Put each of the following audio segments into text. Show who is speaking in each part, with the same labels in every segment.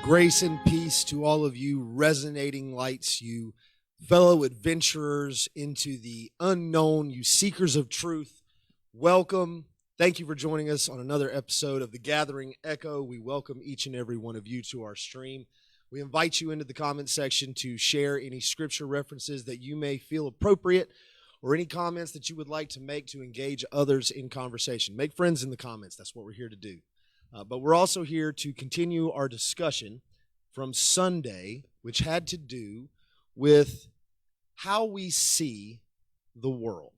Speaker 1: Grace and peace to all of you resonating lights, you fellow adventurers into the unknown, you seekers of truth. Welcome. Thank you for joining us on another episode of The Gathering Echo. We welcome each and every one of you to our stream. We invite you into the comment section to share any scripture references that you may feel appropriate or any comments that you would like to make to engage others in conversation. Make friends in the comments. That's what we're here to do. But we're also here to continue our discussion from Sunday, which had to do with how we see the world.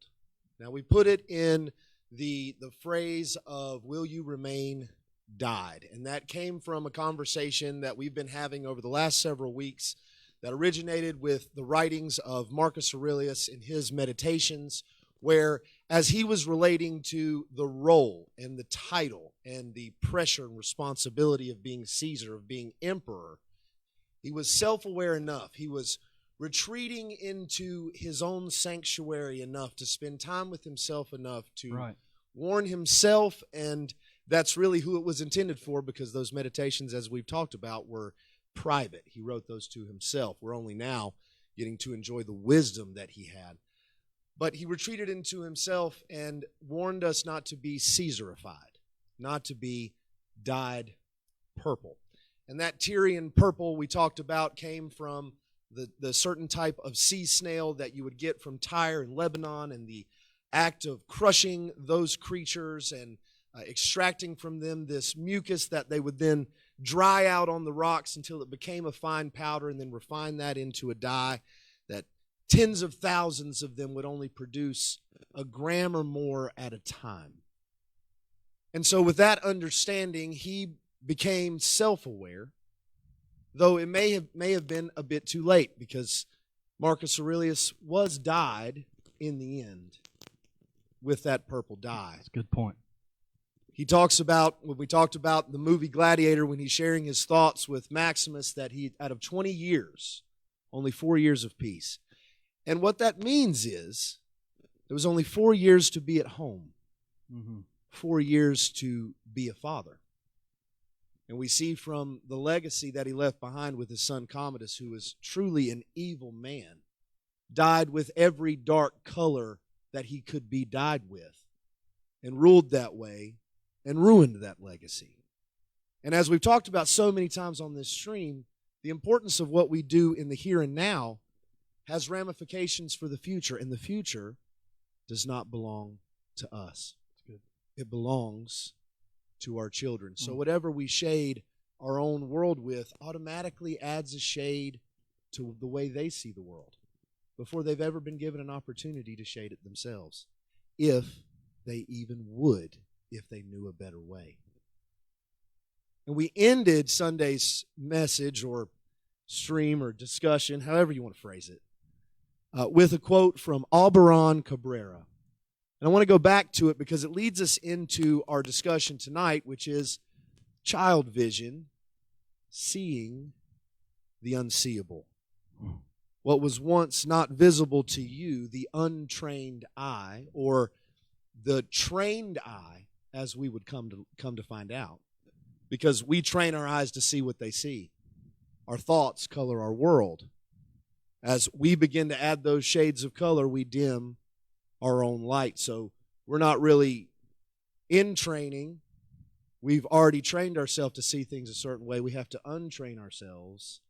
Speaker 1: Now, we put it in the phrase of, will you remain died? And that came from a conversation that we've been having over the last several weeks that originated with the writings of Marcus Aurelius in his Meditations, where as he was relating to the role and the title and the pressure and responsibility of being Caesar, of being emperor, he was self-aware enough. He was retreating into his own sanctuary enough to spend time with himself enough to warn himself, and that's really who it was intended for, because those meditations, as we've talked about, were private. He wrote those to himself. We're only now getting to enjoy the wisdom that he had. But he retreated into himself and warned us not to be Caesarified, not to be dyed purple. And that Tyrian purple we talked about came from the certain type of sea snail that you would get from Tyre and Lebanon, and the act of crushing those creatures and extracting from them this mucus that they would then dry out on the rocks until it became a fine powder, and then refine that into a dye that tens of thousands of them would only produce a gram or more at a time. And so with that understanding, he became self-aware, though it may have been a bit too late, because Marcus Aurelius was dyed in the end with that purple dye.
Speaker 2: That's a good point.
Speaker 1: He talks about, when we talked about the movie Gladiator, when he's sharing his thoughts with Maximus, that he, out of 20 years, only 4 years of peace. And what that means is there was only 4 years to be at home, 4 years to be a father. And we see from the legacy that he left behind with his son Commodus, who was truly an evil man, dyed with every dark color that he could be dyed with, and ruled that way, and ruined that legacy. And as we've talked about so many times on this stream, the importance of what we do in the here and now has ramifications for the future, and the future does not belong to us. It belongs to our children. So whatever we shade our own world with automatically adds a shade to the way they see the world before they've ever been given an opportunity to shade it themselves, if they even would, if they knew a better way. And we ended Sunday's message or stream or discussion, however you want to phrase it, with a quote from Albarrán Cabrera. And I want to go back to it because it leads us into our discussion tonight, which is child vision, seeing the unseeable. What was once not visible to you, the untrained eye, or the trained eye, as we would come to find out, because we train our eyes to see what they see. Our thoughts color our world. As we begin to add those shades of color, we dim our own light. So we're not really in training. We've already trained ourselves to see things a certain way. We have to untrain ourselves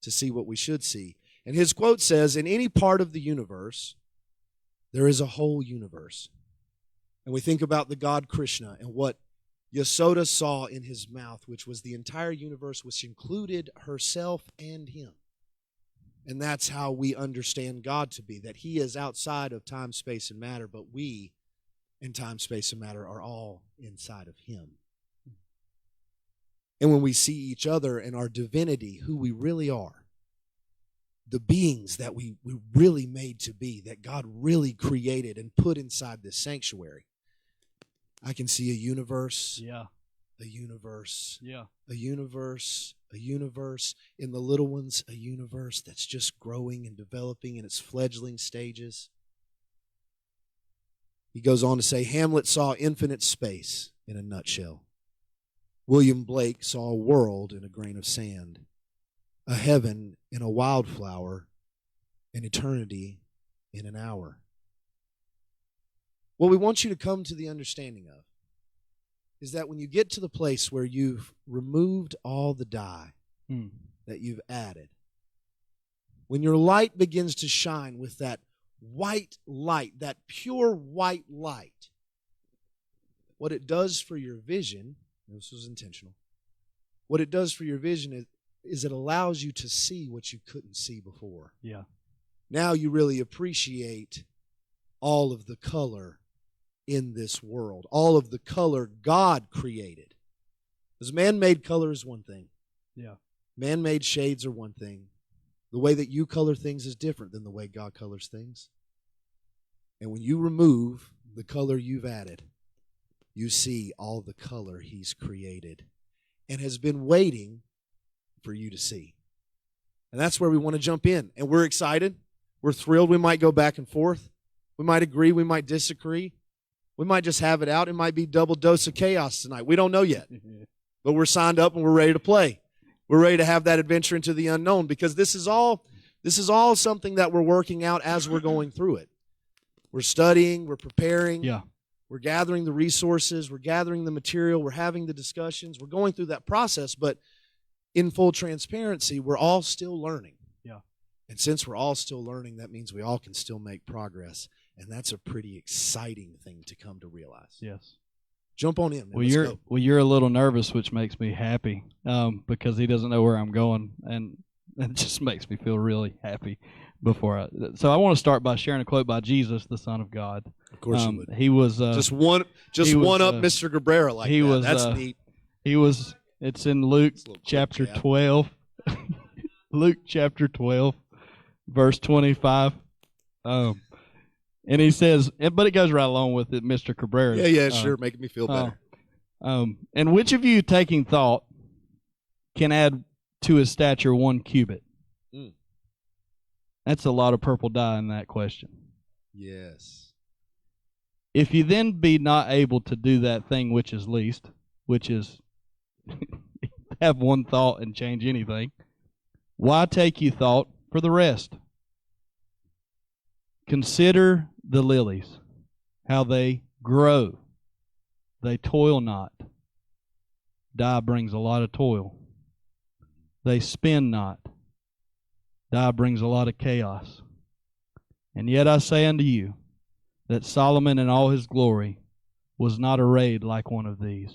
Speaker 1: to see what we should see. And his quote says, in any part of the universe, there is a whole universe. And we think about the god Krishna and what Yasoda saw in his mouth, which was the entire universe, which included herself and him. And that's how we understand God to be, that he is outside of time, space, and matter, but we, in time, space, and matter, are all inside of him. And when we see each other and our divinity, who we really are, the beings that we really made to be, that God really created and put inside this sanctuary, I can see a universe, a universe, a universe, a universe, in the little ones, a universe that's just growing and developing in its fledgling stages. He goes on to say, Hamlet saw infinite space in a nutshell. William Blake saw a world in a grain of sand, a heaven in a wildflower, an eternity in an hour. What we want you to come to the understanding of is that when you get to the place where you've removed all the dye that you've added, when your light begins to shine with that white light, that pure white light, what it does for your vision, this was intentional, what it does for your vision is it allows you to see what you couldn't see before.
Speaker 2: Yeah.
Speaker 1: Now you really appreciate all of the color in this world, all of the color God created. Because man-made color is one thing.
Speaker 2: Yeah.
Speaker 1: Man-made shades are one thing. The way that you color things is different than the way God colors things. And when you remove the color you've added, you see all the color He's created and has been waiting for you to see. And that's where we want to jump in. And we're excited. We're thrilled. We might go back and forth. We might agree. We might disagree. We might just have it out. It might be double dose of chaos tonight. We don't know yet. But we're signed up and we're ready to play. We're ready to have that adventure into the unknown, because this is all something that we're working out as we're going through it. We're studying, we're preparing, we're gathering the resources, we're gathering the material, we're having the discussions, we're going through that process, but in full transparency, we're all still learning.
Speaker 2: Yeah.
Speaker 1: And since we're all still learning, that means we all can still make progress, and that's a pretty exciting thing to come to realize.
Speaker 2: Yes.
Speaker 1: Jump on in, man.
Speaker 2: Well, you're a little nervous, which makes me happy, because he doesn't know where I'm going, and it just makes me feel really happy. So I want to start by sharing a quote by Jesus, the Son of God.
Speaker 1: Of course you would.
Speaker 2: He was
Speaker 1: just one up Mr. Cabrera like that. That's neat.
Speaker 2: It's in Luke chapter 12. Luke chapter 12, verse 25. And he says, but it goes right along with it, Mr. Cabrera.
Speaker 1: Yeah, sure, making me feel better.
Speaker 2: And which of you, taking thought, can add to his stature 1 cubit? That's a lot of purple dye in that question.
Speaker 1: Yes.
Speaker 2: If you then be not able to do that thing which is least, which is have one thought and change anything, why take you thought for the rest? Consider the lilies, how they grow. They toil not. Dye brings a lot of toil. They spin not. Dye brings a lot of chaos. And yet I say unto you that Solomon in all his glory was not arrayed like one of these.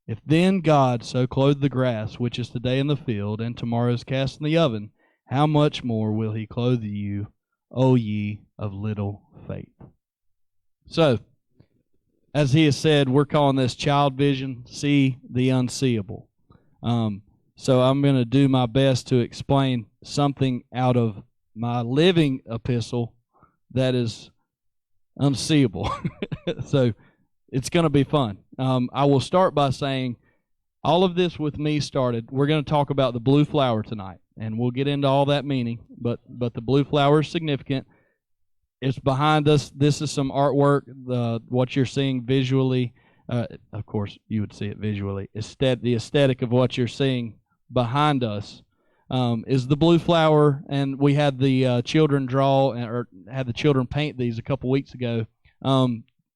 Speaker 2: If then God so clothe the grass, which is today in the field, and tomorrow is cast in the oven, how much more will He clothe you, O ye of little faith? So, as he has said, we're calling this child vision, see the unseeable. So I'm going to do my best to explain something out of my living epistle that is unseeable. So it's going to be fun. I will start by saying all of this with me started. We're going to talk about the blue flower tonight, and we'll get into all that meaning, but the blue flower is significant. It's behind us. This is some artwork. What you're seeing visually, of course, you would see it visually. The aesthetic of what you're seeing behind us is the blue flower, and we had the children draw or had the children paint these a couple weeks ago.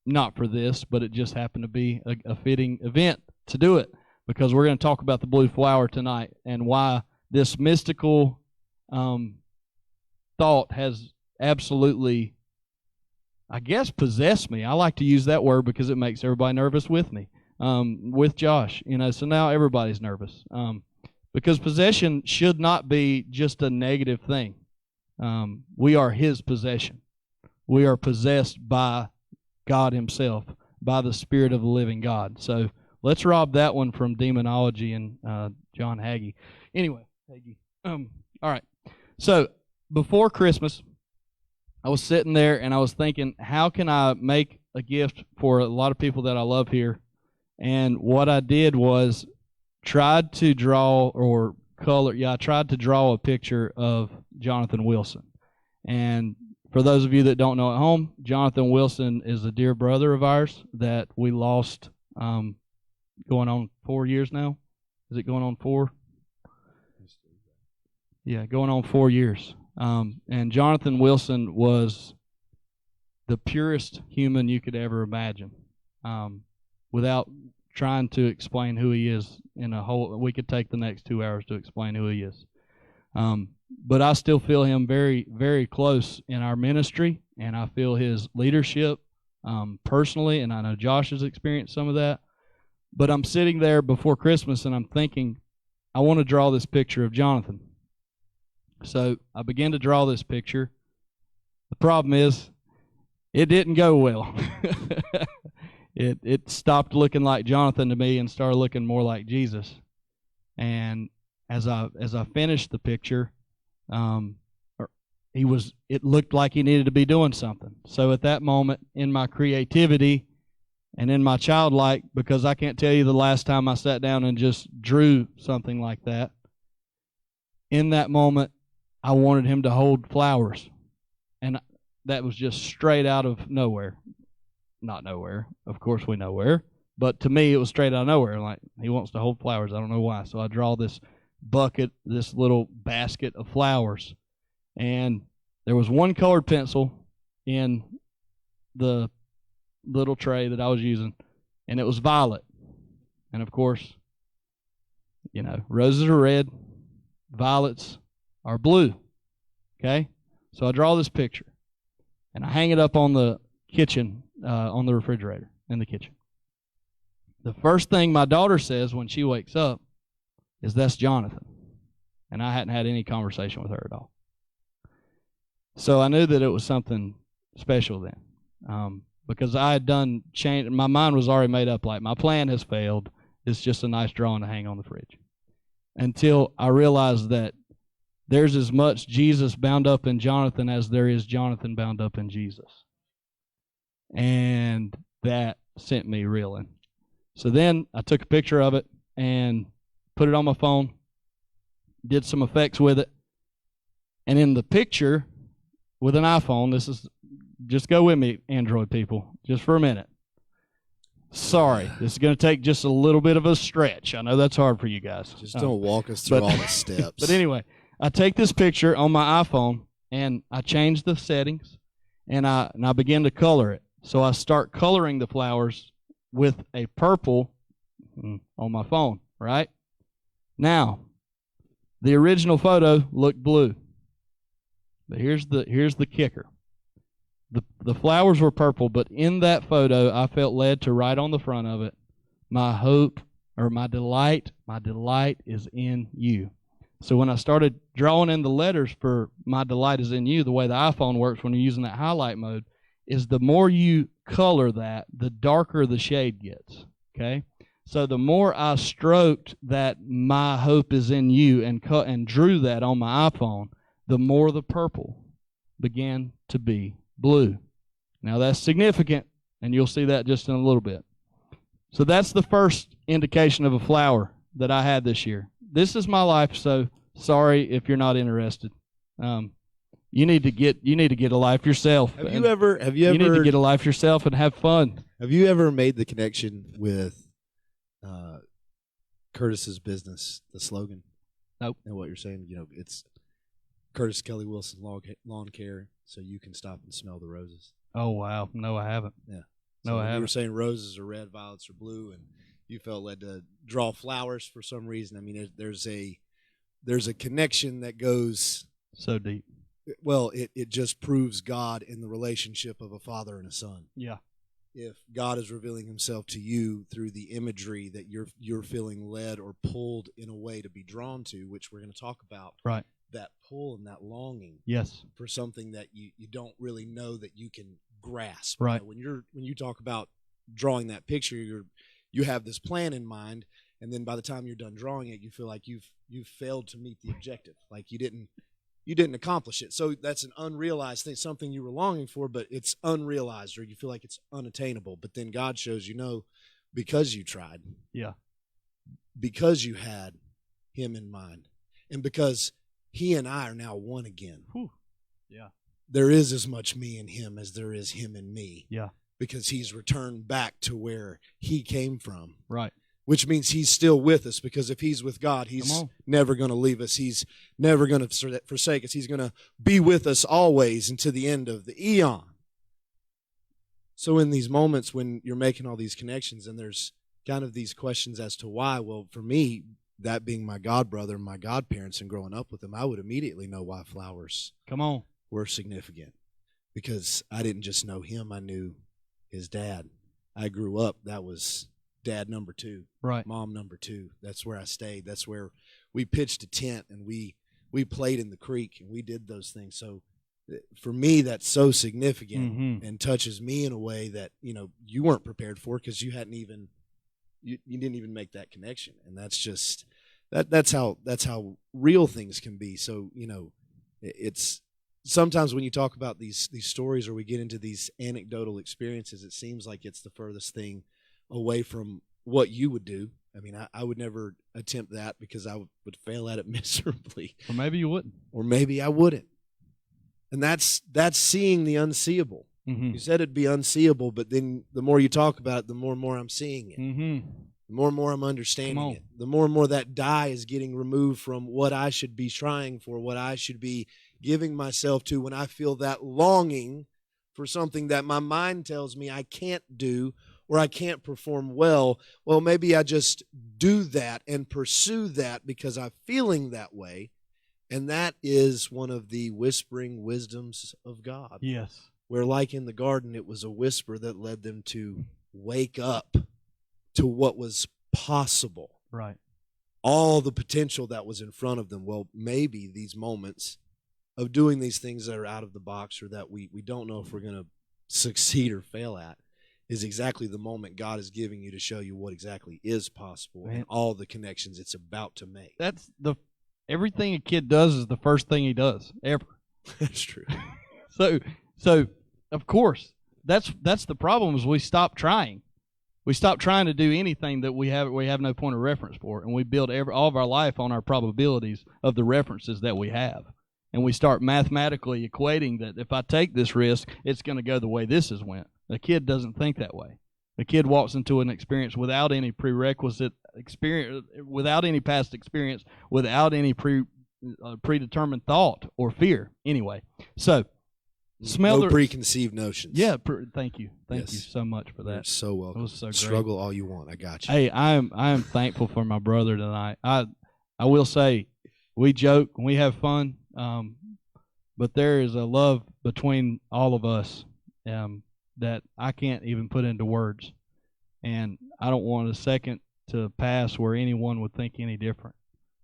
Speaker 2: Not for this, but it just happened to be a fitting event to do it, because we're going to talk about the blue flower tonight and why this mystical thought has absolutely, I guess, possessed me. I like to use that word because it makes everybody nervous with me, with Josh. So now everybody's nervous. Because possession should not be just a negative thing. We are His possession. We are possessed by God Himself, by the Spirit of the living God. So let's rob that one from demonology and John Hagee. Anyway, Hagee. All right. So before Christmas, I was sitting there and I was thinking, how can I make a gift for a lot of people that I love here? And what I did was tried to draw or color. Yeah, I tried to draw a picture of Jonathan Wilson. And for those of you that don't know at home, Jonathan Wilson is a dear brother of ours that we lost going on 4 years now. Is it going on 4? Yeah, going on 4 years. And Jonathan Wilson was the purest human you could ever imagine. Without trying to explain who he is we could take the next 2 hours to explain who he is. But I still feel him very, very close in our ministry, and I feel his leadership personally, and I know Josh has experienced some of that. But I'm sitting there before Christmas, and I'm thinking, I want to draw this picture of Jonathan. So I began to draw this picture. The problem is, it didn't go well. It stopped looking like Jonathan to me and started looking more like Jesus. And as I finished the picture, it looked like he needed to be doing something. So at that moment, in my creativity and in my childlike, because I can't tell you the last time I sat down and just drew something like that, in that moment, I wanted him to hold flowers. And that was just straight out of nowhere. Not nowhere. Of course we know where. But to me, it was straight out of nowhere. Like, he wants to hold flowers. I don't know why. So I draw this bucket, this little basket of flowers. And there was one colored pencil in the little tray that I was using, and it was violet. And of course, roses are red, violets are blue. Okay? So I draw this picture, and I hang it up on the kitchen, on the refrigerator in the kitchen. The first thing my daughter says when she wakes up is, "That's Jonathan." And I hadn't had any conversation with her at all. So I knew that it was something special then, because I had done change. My mind was already made up. Like, my plan has failed. It's just a nice drawing to hang on the fridge. Until I realized that there's as much Jesus bound up in Jonathan as there is Jonathan bound up in Jesus. And that sent me reeling. So then I took a picture of it and put it on my phone, did some effects with it. And in the picture, with an iPhone, just go with me, Android people, just for a minute. Sorry, this is going to take just a little bit of a stretch. I know that's hard for you guys.
Speaker 1: Just don't walk us through all the steps.
Speaker 2: But anyway, I take this picture on my iPhone, and I change the settings, and I begin to color it. So I start coloring the flowers with a purple on my phone, right? Now, the original photo looked blue. But here's the kicker. The flowers were purple, but in that photo, I felt led to write on the front of it, "My hope," or "My delight is in you." So when I started drawing in the letters for "My delight is in you," the way the iPhone works when you're using that highlight mode, is the more you color that, the darker the shade gets, okay? So the more I stroked that "My hope is in you" and drew that on my iPhone, the more the purple began to be blue. Now that's significant, and you'll see that just in a little bit. So that's the first indication of a flower that I had this year. This is my life, so sorry if you're not interested. You need to get a life yourself.
Speaker 1: Have you ever
Speaker 2: You need to get a life yourself and have fun.
Speaker 1: Have you ever made the connection with Curtis's business, the slogan?
Speaker 2: Nope.
Speaker 1: And what you're saying, it's Curtis Kelly Wilson Lawn Care, so you can stop and smell the roses.
Speaker 2: Oh wow, no, I haven't.
Speaker 1: Yeah,
Speaker 2: no, I haven't.
Speaker 1: You were saying roses are red, violets are blue, and you felt led to draw flowers for some reason. I mean, there's a connection that goes
Speaker 2: so deep.
Speaker 1: Well, it just proves God in the relationship of a father and a son.
Speaker 2: Yeah.
Speaker 1: If God is revealing himself to you through the imagery that you're feeling led or pulled in a way to be drawn to, which we're going to talk about.
Speaker 2: Right.
Speaker 1: That pull and that longing.
Speaker 2: Yes.
Speaker 1: For something that you don't really know that you can grasp.
Speaker 2: Right.
Speaker 1: When you talk about drawing that picture, you have this plan in mind, and then by the time you're done drawing it, you feel like you've failed to meet the objective. Like you didn't accomplish it. So that's an unrealized thing, something you were longing for, but it's unrealized, or you feel like it's unattainable. But then God shows because you tried.
Speaker 2: Yeah.
Speaker 1: Because you had him in mind. And because he and I are now one again.
Speaker 2: Whew. Yeah.
Speaker 1: There is as much me in him as there is him in me.
Speaker 2: Yeah.
Speaker 1: Because he's returned back to where he came from.
Speaker 2: Right.
Speaker 1: which means he's still with us, because if he's with God,
Speaker 2: Come
Speaker 1: he's
Speaker 2: on.
Speaker 1: never going to leave us. He's never going to forsake us. He's going to be with us always until the end of the eon. So in these moments when you're making all these connections and there's kind of these questions as to why, well, for me, that being my god brother, my godparents, and growing up with them, I would immediately know why flowers
Speaker 2: Come on.
Speaker 1: were significant, because I didn't just know him, I knew his dad. I grew up, that was dad number 2,
Speaker 2: Right.
Speaker 1: mom number 2. That's where I stayed. That's where we pitched a tent and we played in the creek and we did those things. So for me, that's so significant and touches me in a way that, you weren't prepared for, because you hadn't even you didn't even make that connection. And that's just that's how real things can be. So, it's sometimes when you talk about these stories, or we get into these anecdotal experiences, it seems like it's the furthest thing away from what you would do. I mean, I would never attempt that, because I would fail at it miserably.
Speaker 2: Or maybe you wouldn't.
Speaker 1: Or maybe I wouldn't. And that's seeing the unseeable. You said it'd be unseeable, but then the more you talk about it, the more and more I'm seeing it. The more and more I'm understanding it. The more and more that die is getting removed from what I should be trying for, what I should be giving myself to, when I feel that longing for something that my mind tells me I can't do or I can't perform well. Well, maybe I just do that and pursue that because I'm feeling that way. And that is one of the whispering wisdoms of God.
Speaker 2: Yes.
Speaker 1: Where, like in the garden, it was a whisper that led them to wake up to what was possible.
Speaker 2: Right.
Speaker 1: All the potential that was in front of them. Well, maybe these moments of doing these things that are out of the box, or that we don't know if we're going to succeed or fail at, is exactly the moment God is giving you to show you what exactly is possible and all the connections it's about to make.
Speaker 2: That's everything a kid does is the first thing he does ever.
Speaker 1: That's true.
Speaker 2: So of course, that's the problem, is we stop trying. We stop trying to do anything that we have no point of reference for, and we build all of our life on our probabilities of the references that we have. And we start mathematically equating that if I take this risk, it's going to go the way this has went. A kid doesn't think that way. A kid walks into an experience without any prerequisite experience, without any past experience, without any predetermined thought or fear. Anyway, so
Speaker 1: no preconceived notions.
Speaker 2: Yeah, thank you so much for that.
Speaker 1: You're so welcome.
Speaker 2: It was so great.
Speaker 1: Struggle all you want. I got you.
Speaker 2: Hey, I am thankful for my brother tonight. I will say, we joke and we have fun, but there is a love between all of us that I can't even put into words, and I don't want a second to pass where anyone would think any different.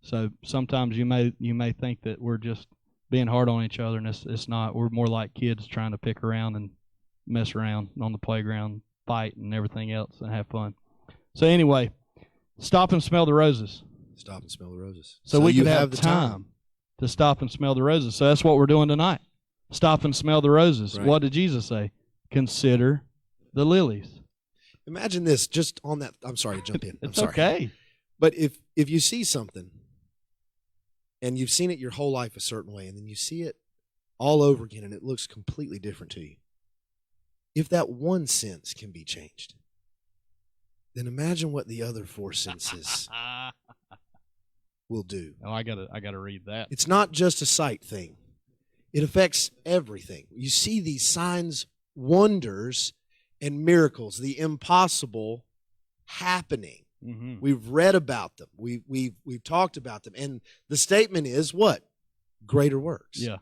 Speaker 2: So sometimes you may think that we're just being hard on each other, and it's not. We're more like kids trying to pick around and mess around on the playground, fight and everything else, and have fun. So anyway, stop and smell the roses.
Speaker 1: Stop and smell the roses.
Speaker 2: So we could have the time to stop and smell the roses. So that's what we're doing tonight. Stop and smell the roses.
Speaker 1: Right.
Speaker 2: What did Jesus say? Consider the lilies.
Speaker 1: Imagine this, just on that. I'm sorry to jump in.
Speaker 2: It's
Speaker 1: I'm sorry.
Speaker 2: okay.
Speaker 1: But if you see something and you've seen it your whole life a certain way, and then you see it all over again and it looks completely different to you, if that one sense can be changed, then imagine what the other 4 senses will do.
Speaker 2: Oh, I gotta read that.
Speaker 1: It's not just a sight thing. It affects everything. You see these signs, wonders, and miracles, the impossible happening.
Speaker 2: Mm-hmm.
Speaker 1: We've read about them. We've talked about them. And the statement is what? Greater works.
Speaker 2: Yeah.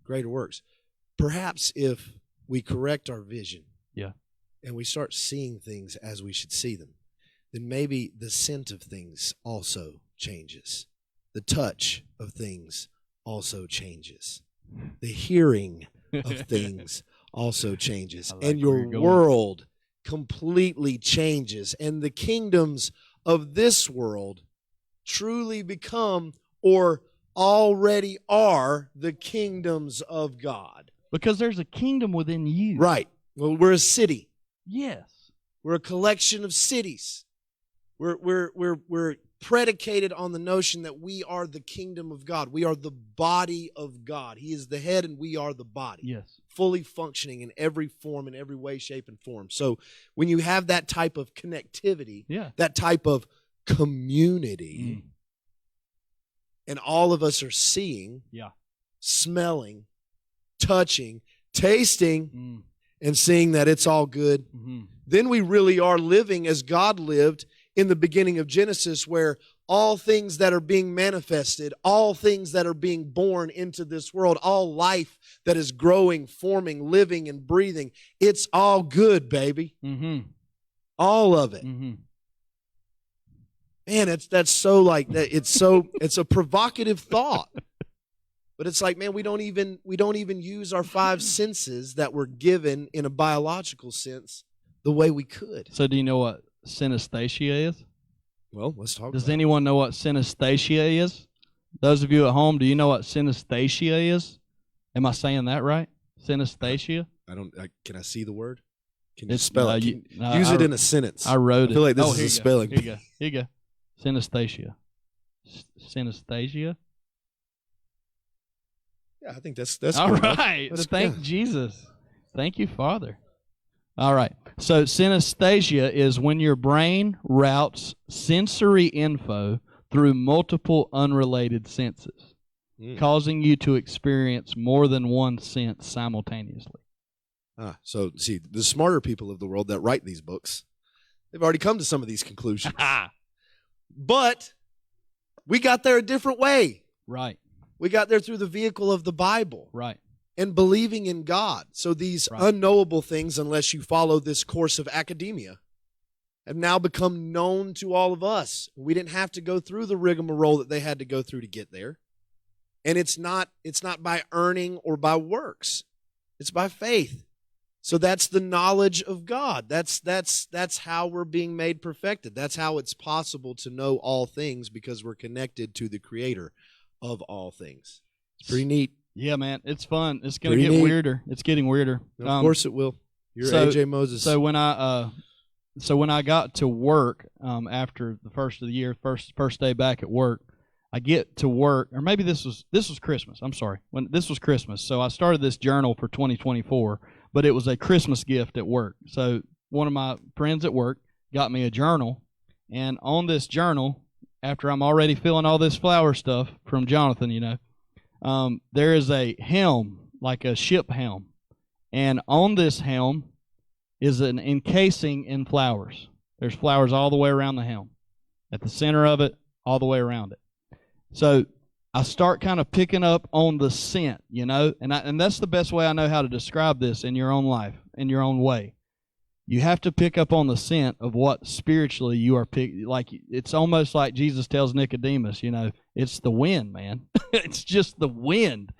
Speaker 1: Greater works. Perhaps if we correct our vision,
Speaker 2: yeah,
Speaker 1: and we start seeing things as we should see them, then maybe the scent of things also changes. The touch of things also changes. The hearing of things also changes.
Speaker 2: Like
Speaker 1: and your world completely changes. And the kingdoms of this world truly become, or already are, the kingdoms of God.
Speaker 2: Because there's a kingdom within you.
Speaker 1: Right. Well, we're a city.
Speaker 2: Yes.
Speaker 1: We're a collection of cities. We're predicated on the notion that we are the kingdom of God. We are the body of God. He is the head and we are the body.
Speaker 2: Yes.
Speaker 1: Fully functioning in every form, in every way, shape, and form. So when you have that type of connectivity, that type of community, and all of us are seeing, smelling, touching, tasting, and seeing that it's all good, then we really are living as God lived in the beginning of Genesis, where all things that are being manifested, all things that are being born into this world, all life that is growing, forming, living, and breathing, it's all good, baby. All of it. Man, that's so like that. It's a provocative thought. But it's like, man, we don't even use our five senses that were given in a biological sense the way we could.
Speaker 2: So do you know what synesthesia is?
Speaker 1: Well, let's talk
Speaker 2: Does
Speaker 1: about
Speaker 2: anyone know what synesthesia is? Those of you at home, do you know what synesthesia is? Am I saying that right? Synesthesia?
Speaker 1: Can I see the word? Can you spell it? Use it in a sentence.
Speaker 2: I wrote it.
Speaker 1: I feel like this is a spelling.
Speaker 2: Here you go. Synesthesia. Synesthesia?
Speaker 1: Yeah, I think that's
Speaker 2: all right. Thank Jesus. Thank you, Father. All right. So synesthesia is when your brain routes sensory info through multiple unrelated senses, causing you to experience more than one sense simultaneously.
Speaker 1: So see, the smarter people of the world that write these books, they've already come to some of these conclusions. But we got there a different way.
Speaker 2: Right.
Speaker 1: We got there through the vehicle of the Bible.
Speaker 2: Right.
Speaker 1: And believing in God. So these unknowable things, unless you follow this course of academia, have now become known to all of us. We didn't have to go through the rigmarole that they had to go through to get there. And it's not by earning or by works. It's by faith. So that's the knowledge of God. That's how we're being made perfected. That's how it's possible to know all things, because we're connected to the Creator of all things. It's pretty neat.
Speaker 2: Yeah, man, it's fun. It's going to get weirder. It's getting weirder.
Speaker 1: Of course it will. You're AJ Moses.
Speaker 2: So when I got to work after the first of the year, first day back at work, I get to work, or maybe this was Christmas. I'm sorry. This was Christmas. So I started this journal for 2024, but it was a Christmas gift at work. So one of my friends at work got me a journal, and on this journal, after I'm already feeling all this flower stuff from Jonathan, there is a helm, like a ship helm. And on this helm is an encasing in flowers. There's flowers all the way around the helm. At the center of it, all the way around it. So I start kind of picking up on the scent, and that's the best way I know how to describe this in your own life, in your own way. You have to pick up on the scent of what spiritually you are picking. Like, it's almost like Jesus tells Nicodemus, it's the wind, man. It's just the wind.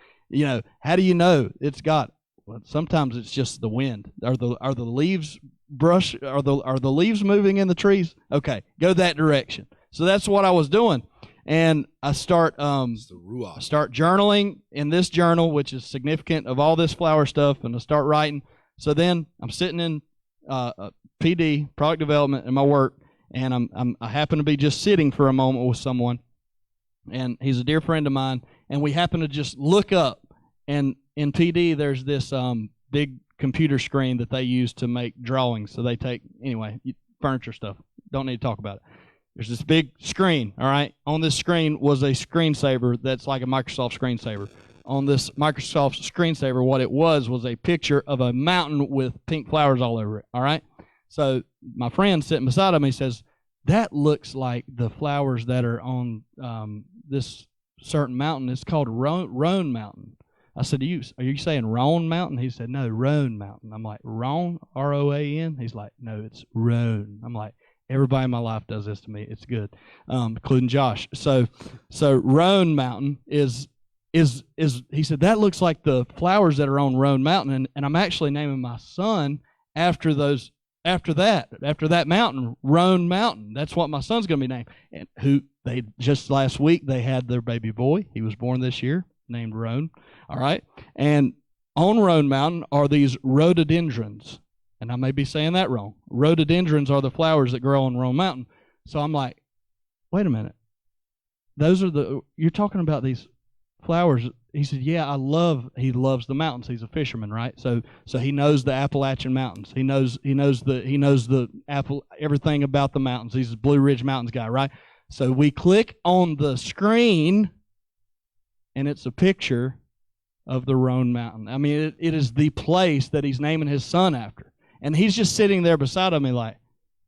Speaker 2: How do you know it's God? Well, sometimes it's just the wind. Are the leaves are the leaves moving in the trees? Okay, go that direction. So that's what I was doing. And I start journaling in this journal, which is significant of all this flower stuff, and I start writing. So then I'm sitting in PD, product development, in my work, and I happen to be just sitting for a moment with someone, and he's a dear friend of mine, and we happen to just look up, and in PD there's this big computer screen that they use to make drawings. So they take, furniture stuff. Don't need to talk about it. There's this big screen, all right? On this screen was a screensaver that's like a Microsoft screensaver. On this Microsoft screensaver, what it was a picture of a mountain with pink flowers all over it, all right? So my friend sitting beside him, he says, that looks like the flowers that are on this certain mountain. It's called Roan Mountain. I said, are you saying Roan Mountain? He said, no, Roan Mountain. I'm like, Roan, R-O-A-N? He's like, no, it's Roan. I'm like, everybody in my life does this to me. It's good, including Josh. So Roan Mountain is he said, that looks like the flowers that are on Roan Mountain, and I'm actually naming my son after that mountain, Roan Mountain. That's what my son's going to be named. And just last week they had their baby boy. He was born this year, named Roan. All right, and on Roan Mountain are these rhododendrons. And I may be saying that wrong. Rhododendrons are the flowers that grow on Roan Mountain. So I'm like, wait a minute. You're talking about these flowers. He said, yeah, he loves the mountains. He's a fisherman, right? So he knows the Appalachian Mountains. He knows everything about the mountains. He's a Blue Ridge Mountains guy, right? So we click on the screen, and it's a picture of the Roan Mountain. I mean, it is the place that he's naming his son after. And he's just sitting there beside me like,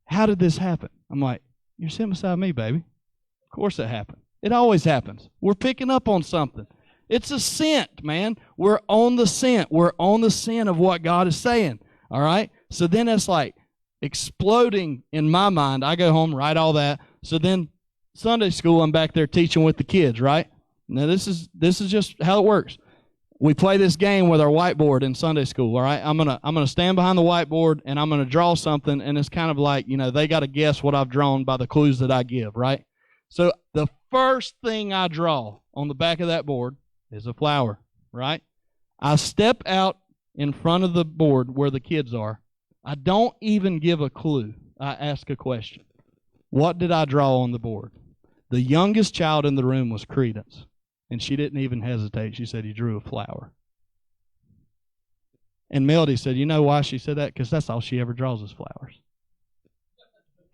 Speaker 2: how did this happen? I'm like, you're sitting beside me, baby. Of course it happened. It always happens. We're picking up on something. It's a scent, man. We're on the scent. We're on the scent of what God is saying, all right? So then it's like exploding in my mind. I go home, write all that. So then Sunday school, I'm back there teaching with the kids, right? Now, this is just how it works. We play this game with our whiteboard in Sunday school, all right? I'm gonna stand behind the whiteboard, and I'm going to draw something, and it's kind of like, they got to guess what I've drawn by the clues that I give, right? So the first thing I draw on the back of that board is a flower, right? I step out in front of the board where the kids are. I don't even give a clue. I ask a question. What did I draw on the board? The youngest child in the room was Credence, and she didn't even hesitate. She said, "You drew a flower." And Melody said, "You know why she said that? Because that's all she ever draws is flowers."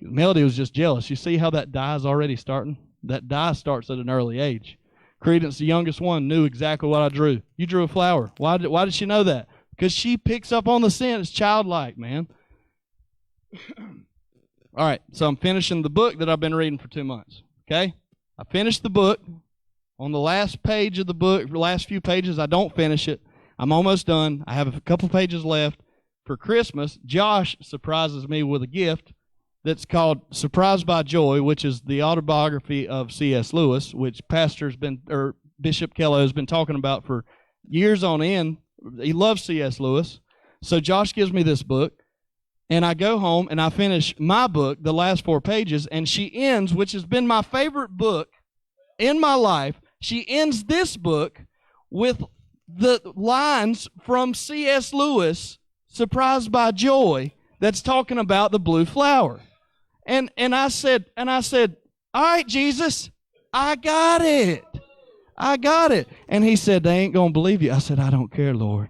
Speaker 2: Melody was just jealous. You see how that die is already starting? That die starts at an early age. Credence, the youngest one, knew exactly what I drew. You drew a flower. Why did she know that? Because she picks up on the scent. It's childlike, man. All right, so I'm finishing the book that I've been reading for 2 months, okay? I finished the book. On the last page of the book, the last few pages, I don't finish it. I'm almost done. I have a couple pages left. For Christmas, Josh surprises me with a gift that's called Surprised by Joy, which is the autobiography of C.S. Lewis, which Bishop Kello has been talking about for years on end. He loves C.S. Lewis. So Josh gives me this book, and I go home and I finish my book, the last 4 pages, and she ends, which has been my favorite book in my life, she ends this book with the lines from C.S. Lewis, Surprised by Joy, that's talking about the blue flower. And I said, all right, Jesus, I got it. I got it. And he said, they ain't going to believe you. I said, I don't care, Lord.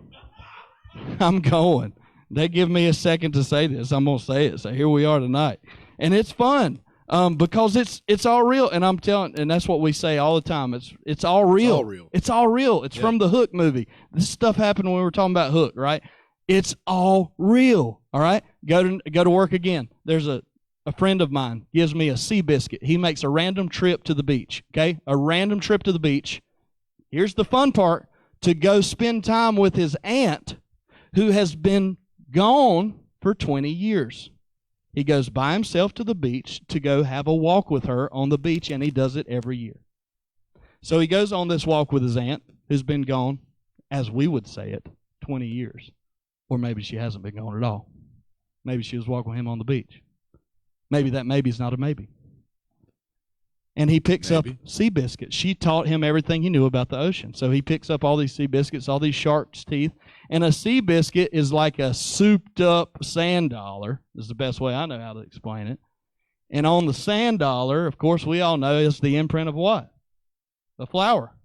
Speaker 2: I'm going. They give me a second to say this. I'm going to say it. So here we are tonight. And it's fun because it's all real. And I'm telling, and that's what we say all the time. It's all real. It's all real. It's all real. It's from the Hook movie. This stuff happened when we were talking about Hook, right? It's all real. All right? Go to work again. There's a friend of mine gives me a Seabiscuit. He makes a random trip to the beach, okay? A random trip to the beach. Here's the fun part, to go spend time with his aunt who has been gone for 20 years. He goes by himself to the beach to go have a walk with her on the beach, and he does it every year. So he goes on this walk with his aunt who's been gone, as we would say it, 20 years. Or maybe she hasn't been gone at all. Maybe she was walking with him on the beach. Maybe that maybe's not a maybe. And he picks up Seabiscuit. She taught him everything he knew about the ocean. So he picks up all these Seabiscuits, all these shark's teeth. And a Seabiscuit is like a souped up sand dollar, is the best way I know how to explain it. And on the sand dollar, of course, we all know is the imprint of what? A flower.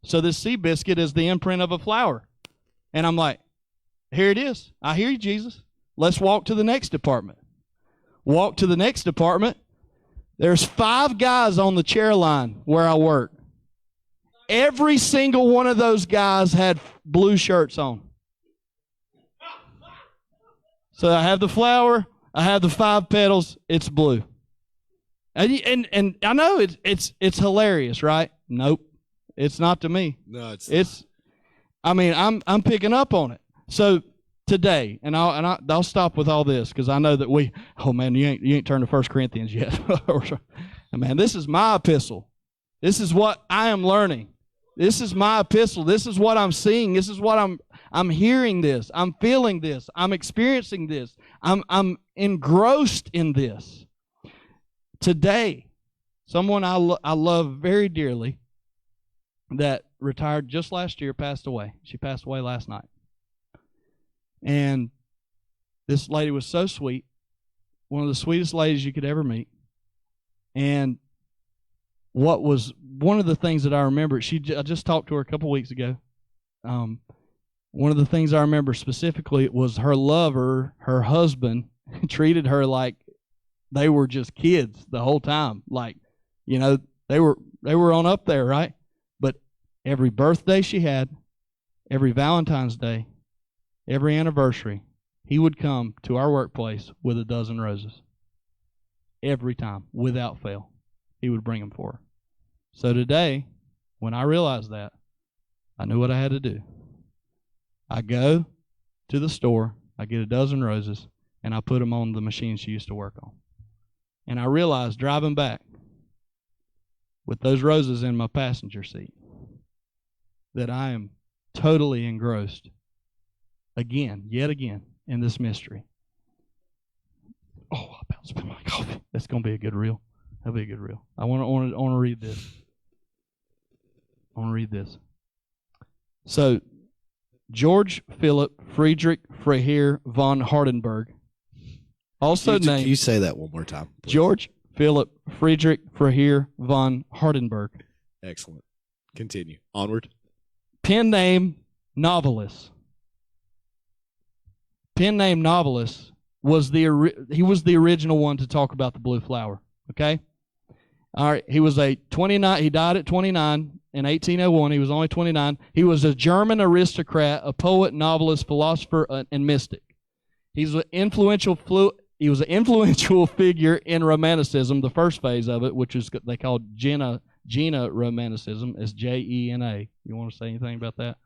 Speaker 2: So this Seabiscuit is the imprint of a flower. And I'm like, here it is. I hear you, Jesus. Let's walk to the next department. Walk to the next department. There's 5 guys on the chair line where I work. Every single one of those guys had blue shirts on. So I have the flower. I have the 5 petals. It's blue. And I know it's hilarious, right? Nope. It's not to me.
Speaker 1: No, it's
Speaker 2: not. I mean, I'm picking up on it. So today, and I'll stop with all this because I know that you ain't turned to 1 Corinthians yet. Man, this is my epistle. This is what I am learning. This is my epistle. This is what I'm seeing. This is what I'm hearing this. I'm feeling this. I'm experiencing this. I'm engrossed in this. Today, someone I love very dearly that retired just last year passed away. She passed away last night. And this lady was so sweet, one of the sweetest ladies you could ever meet. And what was one of the things that I remember, I just talked to her a couple weeks ago. One of the things I remember specifically was her lover, her husband, treated her like they were just kids the whole time. Like, you know, they were on up there, right? But every birthday she had, every Valentine's Day, every anniversary, he would come to our workplace with a dozen roses. Every time, without fail, he would bring them for her. So today, when I realized that, I knew what I had to do. I go to the store, I get a dozen roses, and I put them on the machine she used to work on. And I realized driving back with those roses in my passenger seat that I am totally engrossed yet again, in this mystery. Oh, I about spilled my coffee. That's going to be a good reel. That'll be a good reel. I want to read this. I want to read this. So, George Philip Friedrich Freiherr von Hardenberg, also named...
Speaker 1: Can you say that one more time, please?
Speaker 2: George Philip Friedrich Freiherr von Hardenberg.
Speaker 1: Excellent. Continue. Onward.
Speaker 2: Pen name novelist. Pen name novelist was he was the original one to talk about the blue flower. Okay? All right. He was a 29. He died at 29 in 1801. He was only 29. He was a German aristocrat, a poet, novelist, philosopher, and mystic. He was an influential figure in Romanticism, the first phase of it, which is they called Jena Romanticism, as Jena. You want to say anything about that?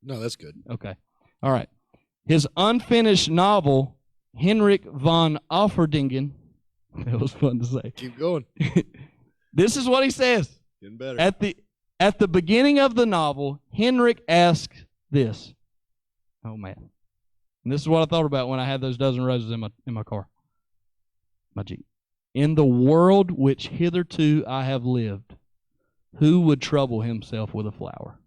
Speaker 1: No, that's good.
Speaker 2: Okay. All right. His unfinished novel, Henrik von Offerdingen, that was fun to say.
Speaker 1: Keep going.
Speaker 2: This is what he says.
Speaker 1: Getting better.
Speaker 2: At the beginning of the novel, Henrik asks this. Oh, man. And this is what I thought about when I had those dozen roses in my car, my Jeep. In the world which hitherto I have lived, who would trouble himself with a flower?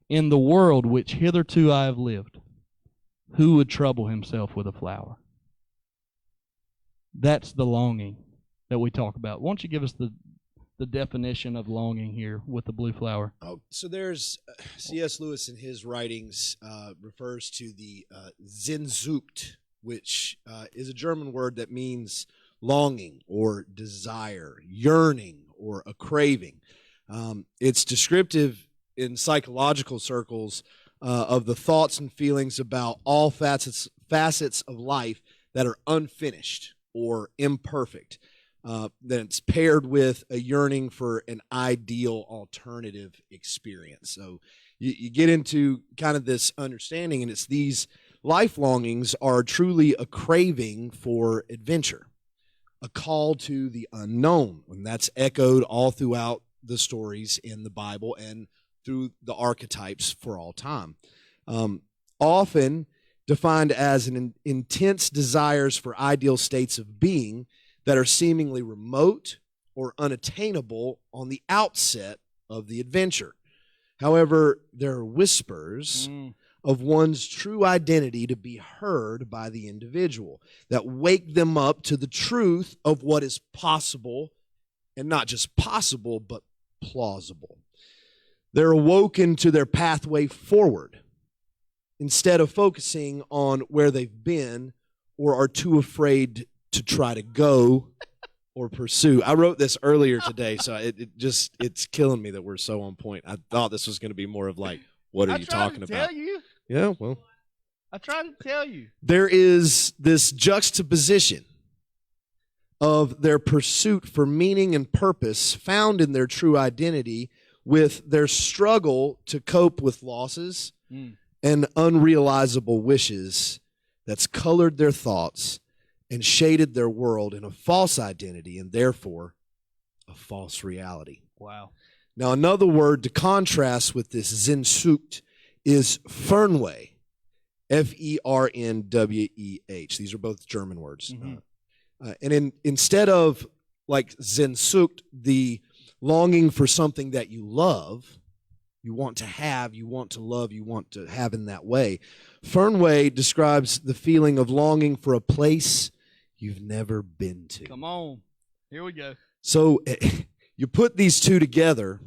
Speaker 2: In the world which hitherto I have lived, who would trouble himself with a flower? That's the longing that we talk about. Why don't you give us the definition of longing here with the blue flower?
Speaker 1: Oh, so there's C.S. Lewis in his writings refers to the Sehnsucht, which is a German word that means longing or desire, yearning or a craving. It's descriptive in psychological circles of the thoughts and feelings about all facets of life that are unfinished or imperfect. Then it's paired with a yearning for an ideal alternative experience. So you get into kind of this understanding, and it's these life longings are truly a craving for adventure, a call to the unknown, and that's echoed all throughout the stories in the Bible and through the archetypes for all time. Often defined as an intense desires for ideal states of being that are seemingly remote or unattainable on the outset of the adventure. However, there are whispers of one's true identity to be heard by the individual that wake them up to the truth of what is possible, and not just possible, but plausible. They're awoken to their pathway forward instead of focusing on where they've been or are too afraid to try to go or pursue. I wrote this earlier today, so it's killing me that we're so on point. I thought this was going to be more of like, what are you talking about?
Speaker 2: Tell you.
Speaker 1: Yeah, well.
Speaker 2: I tried to tell you.
Speaker 1: There is this juxtaposition of their pursuit for meaning and purpose found in their true identity with their struggle to cope with losses and unrealizable wishes that's colored their thoughts and shaded their world in a false identity and therefore a false reality.
Speaker 2: Wow.
Speaker 1: Now, another word to contrast with this Sehnsucht is Fernweh, F-E-R-N-W-E-H. These are both German words. And instead of like Sehnsucht, the longing for something that you love, you want to have, you want to love, you want to have in that way, Fernweh describes the feeling of longing for a place you've never been to.
Speaker 2: Come on. Here we go.
Speaker 1: So you put these two together,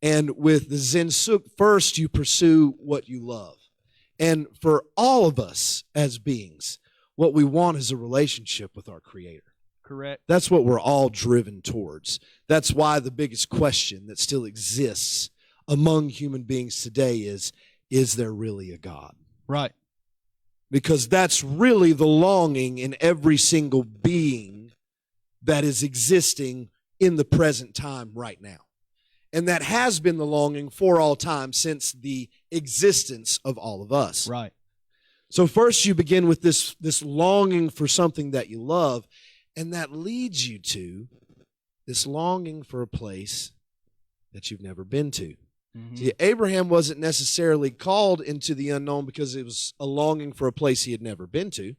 Speaker 1: and with the Sehnsucht, first you pursue what you love. And for all of us as beings, what we want is a relationship with our Creator.
Speaker 2: Correct.
Speaker 1: That's what we're all driven towards. That's why the biggest question that still exists among human beings today is there really a God?
Speaker 2: Right.
Speaker 1: Because that's really the longing in every single being that is existing in the present time right now. And that has been the longing for all time since the existence of all of us.
Speaker 2: Right.
Speaker 1: So first you begin with this longing for something that you love, and that leads you to this longing for a place that you've never been to.
Speaker 2: Mm-hmm.
Speaker 1: See, Abraham wasn't necessarily called into the unknown because it was a longing for a place he had never been to.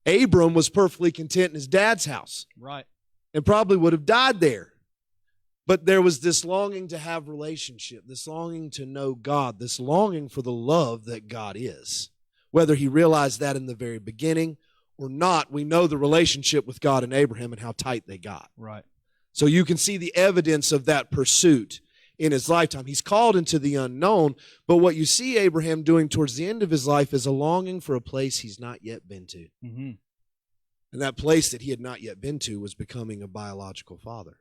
Speaker 1: Abram was perfectly content in his dad's house.
Speaker 2: Right.
Speaker 1: And probably would have died there. But there was this longing to have relationship, this longing to know God, this longing for the love that God is. Whether he realized that in the very beginning or not, we know the relationship with God and Abraham and how tight they got.
Speaker 2: Right.
Speaker 1: So you can see the evidence of that pursuit in his lifetime. He's called into the unknown, but what you see Abraham doing towards the end of his life is a longing for a place he's not yet been to.
Speaker 2: Mm-hmm.
Speaker 1: And that place that he had not yet been to was becoming a biological father.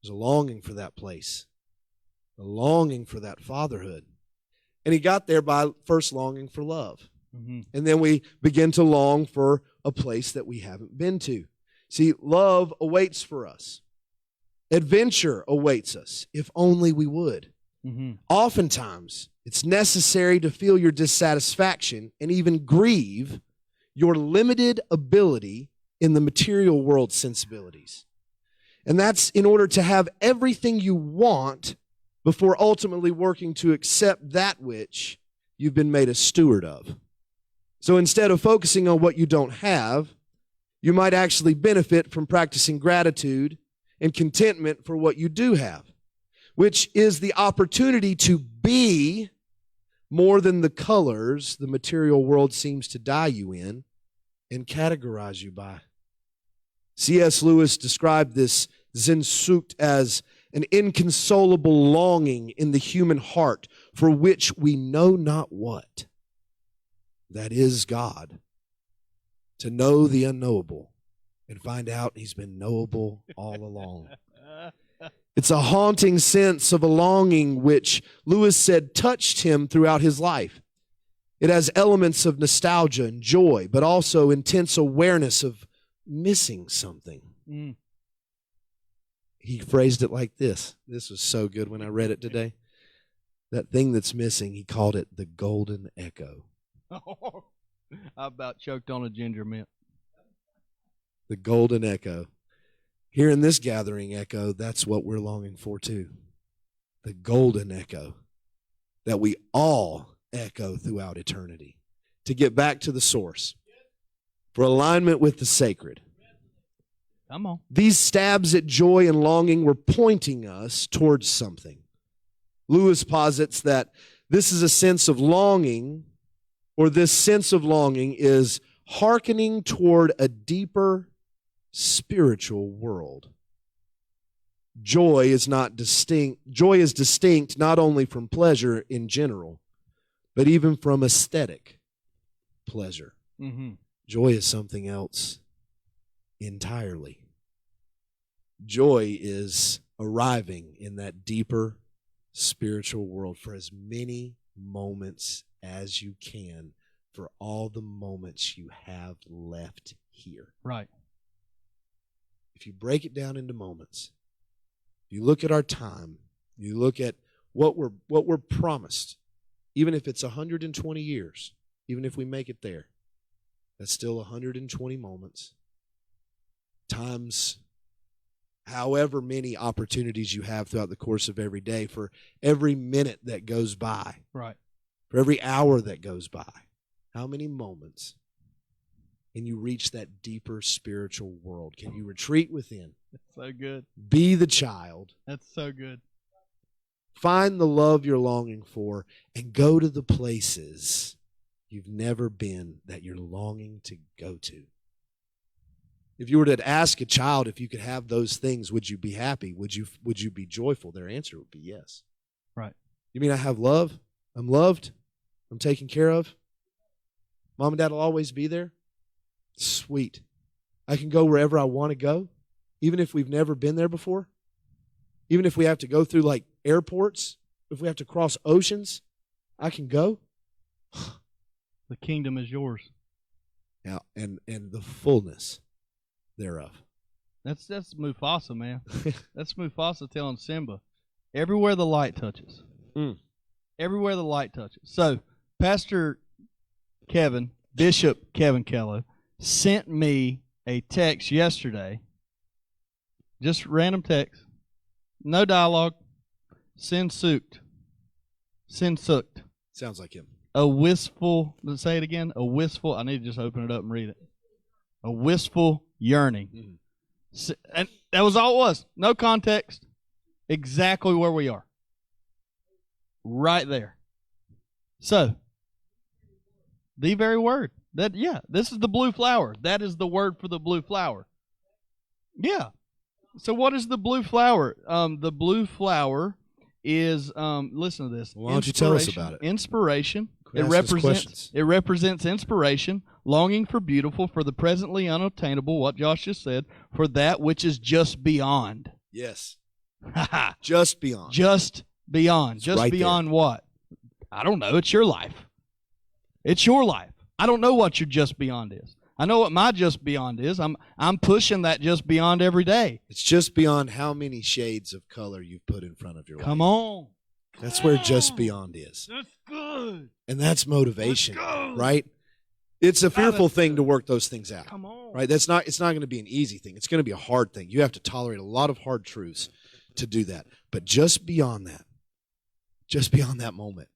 Speaker 1: There's a longing for that place, a longing for that fatherhood. And he got there by first longing for love.
Speaker 2: Mm-hmm.
Speaker 1: And then we begin to long for a place that we haven't been to. See, love awaits for us. Adventure awaits us, if only we would.
Speaker 2: Mm-hmm.
Speaker 1: Oftentimes, it's necessary to feel your dissatisfaction and even grieve your limited ability in the material world sensibilities. And that's in order to have everything you want before ultimately working to accept that which you've been made a steward of. So instead of focusing on what you don't have, you might actually benefit from practicing gratitude and contentment for what you do have, which is the opportunity to be more than the colors the material world seems to dye you in and categorize you by. C.S. Lewis described this Sehnsucht as an inconsolable longing in the human heart for which we know not what. That is God. To know the unknowable and find out he's been knowable all along. It's a haunting sense of a longing which Lewis said touched him throughout his life. It has elements of nostalgia and joy, but also intense awareness of missing something.
Speaker 2: Mm.
Speaker 1: He phrased it like this. This was so good when I read it today. That thing that's missing, he called it the golden echo.
Speaker 2: I about choked on a ginger mint.
Speaker 1: The golden echo. Here in this gathering, Echo, that's what we're longing for too. The golden echo that we all echo throughout eternity. To get back to the source. For alignment with the sacred.
Speaker 2: Come on.
Speaker 1: These stabs at joy and longing were pointing us towards something. Lewis posits that this is a sense of longing, or this sense of longing is hearkening toward a deeper spiritual world. Joy is distinct not only from pleasure in general, but even from aesthetic pleasure.
Speaker 2: Mm-hmm.
Speaker 1: Joy is something else entirely. Joy is arriving in that deeper spiritual world for as many moments as you can, for all the moments you have left here.
Speaker 2: Right.
Speaker 1: If you break it down into moments, you look at our time, you look at what we're promised, even if it's 120 years, even if we make it there, that's still 120 moments times however many opportunities you have throughout the course of every day, for every minute that goes by,
Speaker 2: Right.
Speaker 1: for every hour that goes by. How many moments can you reach that deeper spiritual world? Can you retreat within?
Speaker 2: That's so good.
Speaker 1: Be the child.
Speaker 2: That's so good.
Speaker 1: Find the love you're longing for and go to the places you've never been that you're longing to go to. If you were to ask a child if you could have those things, would you be happy? Would you be joyful? Their answer would be yes.
Speaker 2: Right.
Speaker 1: You mean I have love? I'm loved? I'm taken care of? Mom and Dad will always be there? Sweet. I can go wherever I want to go, even if we've never been there before. Even if we have to go through like airports, if we have to cross oceans, I can go.
Speaker 2: The kingdom is yours.
Speaker 1: Yeah, and the fullness thereof.
Speaker 2: That's Mufasa, man. That's Mufasa telling Simba, everywhere the light touches. Everywhere the light touches. So, Pastor Kevin, Bishop Kevin Kello, sent me a text yesterday. Just random text. No dialogue. Sin sooked.
Speaker 1: Sounds like him.
Speaker 2: A wistful, let's say it again. A wistful, I need to just open it up and read it. A wistful yearning. And that was all it was. No context. Exactly where we are. Right there. So, the very word. This is the blue flower. That is the word for the blue flower. Yeah. So what is the blue flower? The blue flower is, listen to this.
Speaker 1: Why don't you tell us about it?
Speaker 2: Inspiration.
Speaker 1: It
Speaker 2: represents inspiration, longing for beautiful, for the presently unattainable, what Josh just said, for that which is just beyond.
Speaker 1: Yes. Just beyond.
Speaker 2: Just beyond.
Speaker 1: It's
Speaker 2: just
Speaker 1: right
Speaker 2: beyond
Speaker 1: there.
Speaker 2: What? I don't know. It's your life. It's your life. I don't know what your just beyond is. I know what my just beyond is. I'm pushing that just beyond every day.
Speaker 1: It's just beyond how many shades of color you've put in front of your life.
Speaker 2: Come on.
Speaker 1: That's where just beyond is.
Speaker 2: That's good.
Speaker 1: And that's motivation, right? It's a fearful thing to work those things out.
Speaker 2: Come on.
Speaker 1: Right? It's not going to be an easy thing. It's going to be a hard thing. You have to tolerate a lot of hard truths to do that. But just beyond that moment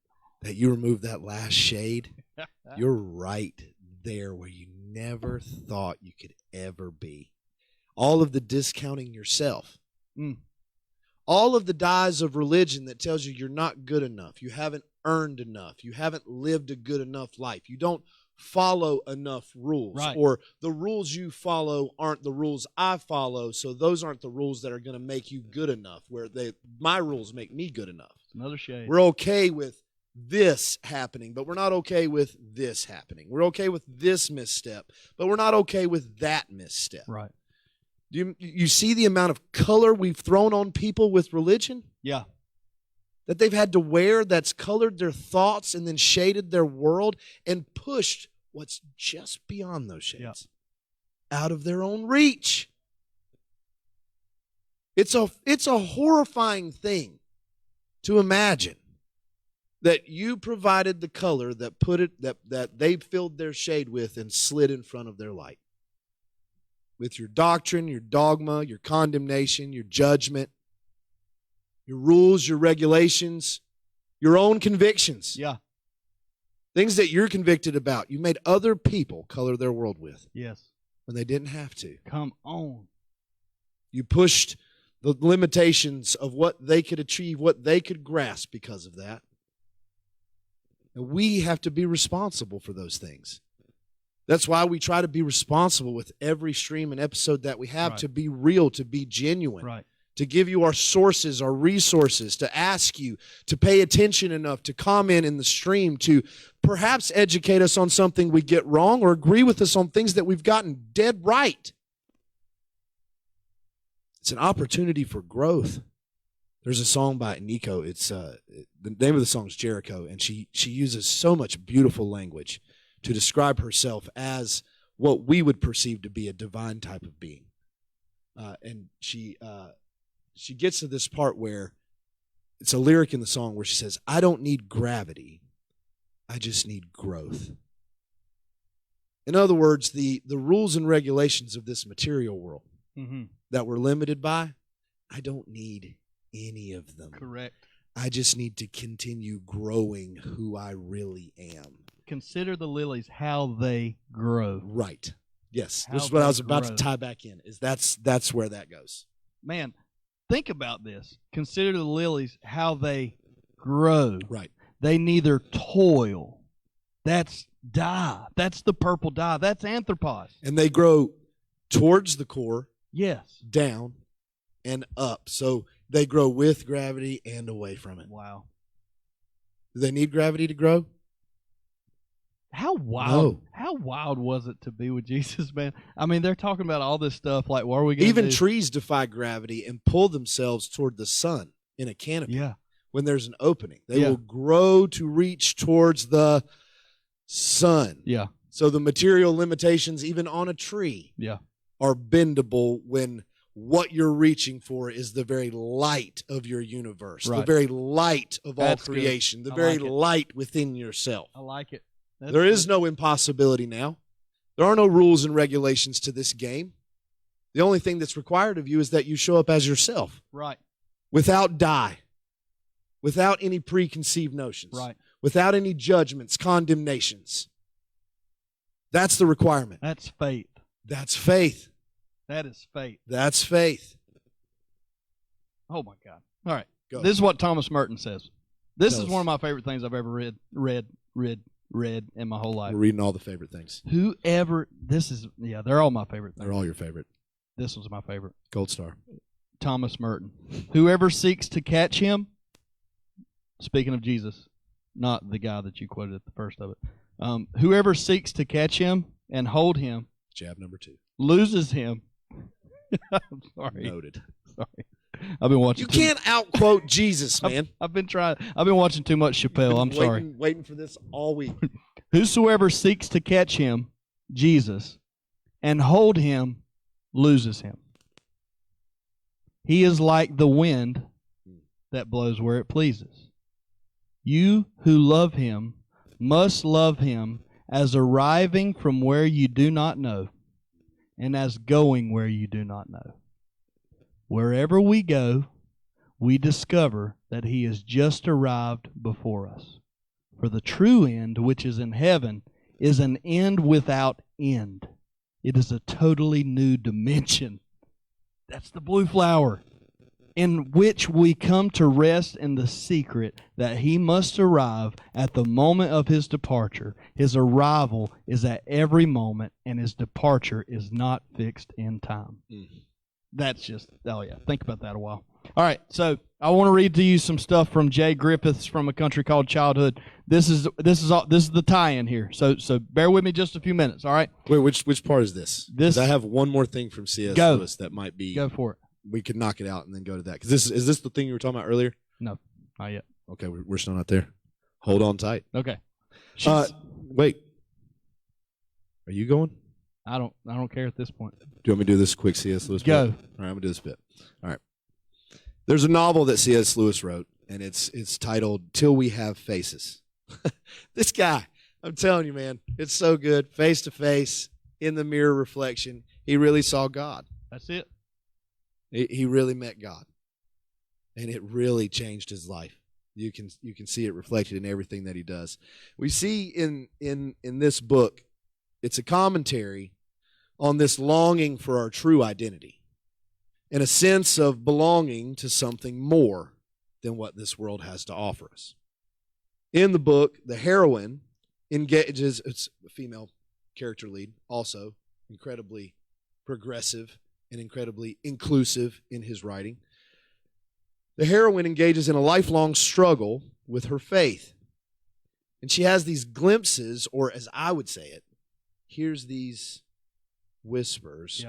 Speaker 1: that you remove that last shade, you're right there where you never thought you could ever be. All of the discounting yourself. All of the dyes of religion that tells you you're not good enough. You haven't earned enough. You haven't lived a good enough life. You don't follow enough rules.
Speaker 2: Right.
Speaker 1: Or the rules you follow aren't the rules I follow, so those aren't the rules that are going to make you good enough, where my rules make me good enough.
Speaker 2: Another shade.
Speaker 1: We're okay with this happening, but we're not okay with this happening. We're okay with this misstep, but we're not okay with that misstep.
Speaker 2: Right.
Speaker 1: You see the amount of color we've thrown on people with religion?
Speaker 2: Yeah.
Speaker 1: That they've had to wear that's colored their thoughts and then shaded their world and pushed what's just beyond those shades out of their own reach. It's a horrifying thing to imagine that you provided the color that they filled their shade with and slid in front of their light. With your doctrine, your dogma, your condemnation, your judgment, your rules, your regulations, your own convictions.
Speaker 2: Yeah.
Speaker 1: Things that you're convicted about. You made other people color their world with.
Speaker 2: Yes.
Speaker 1: When they didn't have to.
Speaker 2: Come on.
Speaker 1: You pushed the limitations of what they could achieve, what they could grasp because of that. And we have to be responsible for those things. That's why we try to be responsible with every stream and episode that we have, to be real, to be genuine.
Speaker 2: Right.
Speaker 1: To give you our sources, our resources, to ask you to pay attention enough, to comment in the stream, to perhaps educate us on something we get wrong or agree with us on things that we've gotten dead right. It's an opportunity for growth. There's a song by Nico. It's the name of the song is Jericho, and she uses so much beautiful language to describe herself as what we would perceive to be a divine type of being. And she gets to this part where it's a lyric in the song where she says, I don't need gravity. I just need growth. In other words, the rules and regulations of this material world that we're limited by, I don't need any of them.
Speaker 2: Correct.
Speaker 1: I just need to continue growing who I really am.
Speaker 2: Consider the lilies, how they grow.
Speaker 1: Right. Yes.
Speaker 2: How
Speaker 1: This is what I was
Speaker 2: they
Speaker 1: about
Speaker 2: grow.
Speaker 1: to tie back in. Is that's where that goes.
Speaker 2: Man, think about this. Consider the lilies, how they grow.
Speaker 1: Right.
Speaker 2: They neither toil. That's dye. That's the purple dye. That's anthropos.
Speaker 1: And they grow towards the core,
Speaker 2: Yes.
Speaker 1: down, and up. So they grow with gravity and away from it.
Speaker 2: Wow.
Speaker 1: Do they need gravity to grow?
Speaker 2: How wild!
Speaker 1: No.
Speaker 2: How wild was it to be with Jesus, man? I mean, they're talking about all this stuff. Like, what are we going to
Speaker 1: Even
Speaker 2: do?
Speaker 1: trees defy gravity and pull themselves toward the sun in a canopy.
Speaker 2: Yeah.
Speaker 1: When there's an opening, they
Speaker 2: Yeah.
Speaker 1: will grow to reach towards the sun.
Speaker 2: Yeah.
Speaker 1: So the material limitations, even on a tree,
Speaker 2: Yeah.
Speaker 1: are bendable when what you're reaching for is the very light of your universe, the
Speaker 2: Right.
Speaker 1: very light of all
Speaker 2: That's good.
Speaker 1: creation, the
Speaker 2: I
Speaker 1: very
Speaker 2: like it.
Speaker 1: light within yourself.
Speaker 2: I like it.
Speaker 1: There is no impossibility now. There are no rules and regulations to this game. The only thing that's required of you is that you show up as yourself,
Speaker 2: right.
Speaker 1: without dye, without any preconceived notions,
Speaker 2: Right.
Speaker 1: without any judgments, condemnations. That's the requirement.
Speaker 2: That's faith.
Speaker 1: That's faith.
Speaker 2: That is faith.
Speaker 1: That's faith.
Speaker 2: Oh my God! All right.
Speaker 1: Go.
Speaker 2: This is what Thomas Merton says. This
Speaker 1: Tell
Speaker 2: is
Speaker 1: us.
Speaker 2: one of my favorite things I've ever read in my whole life.
Speaker 1: We're reading all the favorite things.
Speaker 2: They're all my favorite things.
Speaker 1: They're all your favorite.
Speaker 2: This was my favorite.
Speaker 1: Gold star.
Speaker 2: Thomas Merton. Whoever seeks to catch him, speaking of Jesus, not the guy that you quoted at the first of it. Whoever seeks to catch him and hold him
Speaker 1: Jab number 2.
Speaker 2: loses him. I'm sorry.
Speaker 1: Noted.
Speaker 2: Sorry. I've been watching.
Speaker 1: You can't outquote Jesus, man.
Speaker 2: I've been trying. I've been watching too much Chappelle. I'm sorry.
Speaker 1: Waiting for this all week.
Speaker 2: Whosoever seeks to catch him, Jesus, and hold him, loses him. He is like the wind that blows where it pleases. You who love him must love him as arriving from where you do not know, and as going where you do not know. Wherever we go, we discover that he has just arrived before us. For the true end, which is in heaven, is an end without end. It is a totally new dimension. That's the blue flower, in which we come to rest in the secret that he must arrive at the moment of his departure. His arrival is at every moment, and his departure is not fixed in time. That's just, oh yeah, think about that a while. All right, so I want to read to you some stuff from Jay Griffiths from A Country Called Childhood. This is the tie-in here. So bear with me just a few minutes. All right.
Speaker 1: Wait, which part is this?
Speaker 2: This.
Speaker 1: 'Cause I have one more thing from C.S.
Speaker 2: Go.
Speaker 1: Lewis that might be.
Speaker 2: Go for it.
Speaker 1: We could knock it out and then go to that. Because is this the thing you were talking about earlier?
Speaker 2: No, not yet.
Speaker 1: Okay, we're still not there. Hold on tight.
Speaker 2: Okay.
Speaker 1: Wait. Are you going?
Speaker 2: I don't care at this point.
Speaker 1: Do you want me to do this quick C.S. Lewis
Speaker 2: Go.
Speaker 1: bit? All right, I'm going to do this bit. All right. There's a novel that C.S. Lewis wrote, and it's titled Till We Have Faces. This guy, I'm telling you, man, it's so good. Face to face, in the mirror reflection. He really saw God.
Speaker 2: That's it.
Speaker 1: He really met God. And it really changed his life. You can see it reflected in everything that he does. We see in this book, it's a commentary on this longing for our true identity and a sense of belonging to something more than what this world has to offer us. In the book, the heroine engages, it's a female character lead, also incredibly progressive and incredibly inclusive in his writing. The heroine engages in a lifelong struggle with her faith. And she has these glimpses, or as I would say it, here's these whispers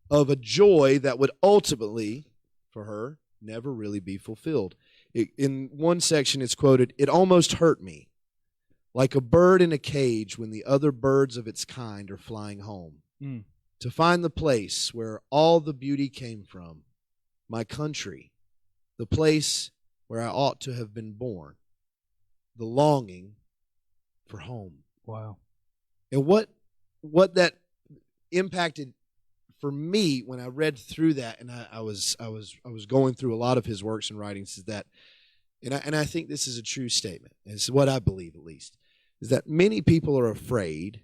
Speaker 1: of a joy that would ultimately, for her, never really be fulfilled. In one section, it's quoted, "It almost hurt me, like a bird in a cage when the other birds of its kind are flying home, to find the place where all the beauty came from, my country, the place where I ought to have been born, the longing for home."
Speaker 2: Wow.
Speaker 1: And what that impacted for me when I read through that, and I was going through a lot of his works and writings, is that, and I think this is a true statement, and it's what I believe at least, is that many people are afraid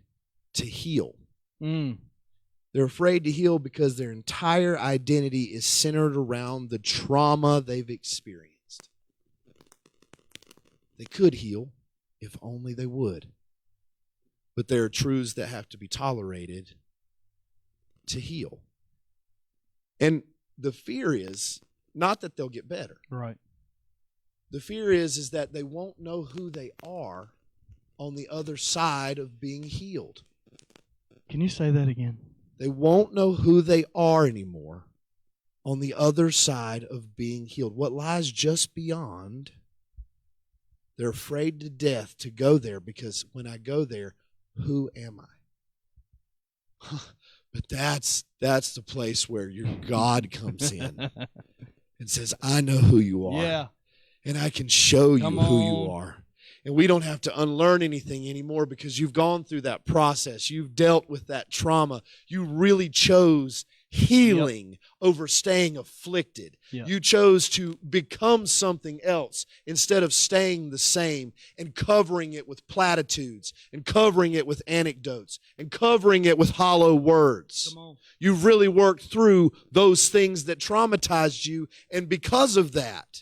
Speaker 1: to heal. They're afraid to heal because their entire identity is centered around the trauma they've experienced. They could heal if only they would. But there are truths that have to be tolerated to heal. And the fear is not that they'll get better.
Speaker 2: Right.
Speaker 1: The fear is that they won't know who they are on the other side of being healed.
Speaker 2: Can you say that again?
Speaker 1: They won't know who they are anymore on the other side of being healed. What lies just beyond, they're afraid to death to go there, because when I go there, who am I? But that's the place where your God comes in and says, I know who you are.
Speaker 2: Yeah.
Speaker 1: And I can show you
Speaker 2: Come
Speaker 1: who you
Speaker 2: on.
Speaker 1: are. And we don't have to unlearn anything anymore, because you've gone through that process. You've dealt with that trauma. You really chose healing over staying afflicted.
Speaker 2: Yep.
Speaker 1: You chose to become something else instead of staying the same and covering it with platitudes and covering it with anecdotes and covering it with hollow words.
Speaker 2: Come on.
Speaker 1: You've really worked through those things that traumatized you, and because of that,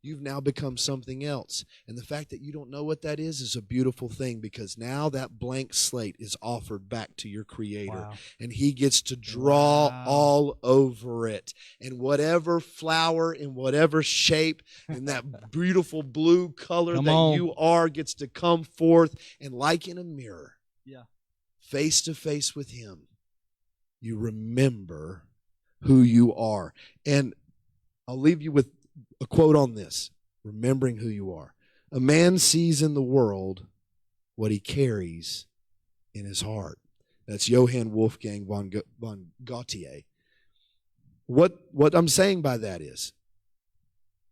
Speaker 1: you've now become something else. And the fact that you don't know what that is a beautiful thing, because now that blank slate is offered back to your Creator.
Speaker 2: Wow.
Speaker 1: And He gets to draw
Speaker 2: Wow.
Speaker 1: all over it. And whatever flower in whatever shape and that beautiful blue color
Speaker 2: Come
Speaker 1: that
Speaker 2: on.
Speaker 1: you are gets to come forth. And like in a mirror,
Speaker 2: Yeah.
Speaker 1: face to face with Him, you remember who you are. And I'll leave you with a quote on this: remembering who you are. A man sees in the world what he carries in his heart. That's Johann Wolfgang von Goethe. What I'm saying by that is,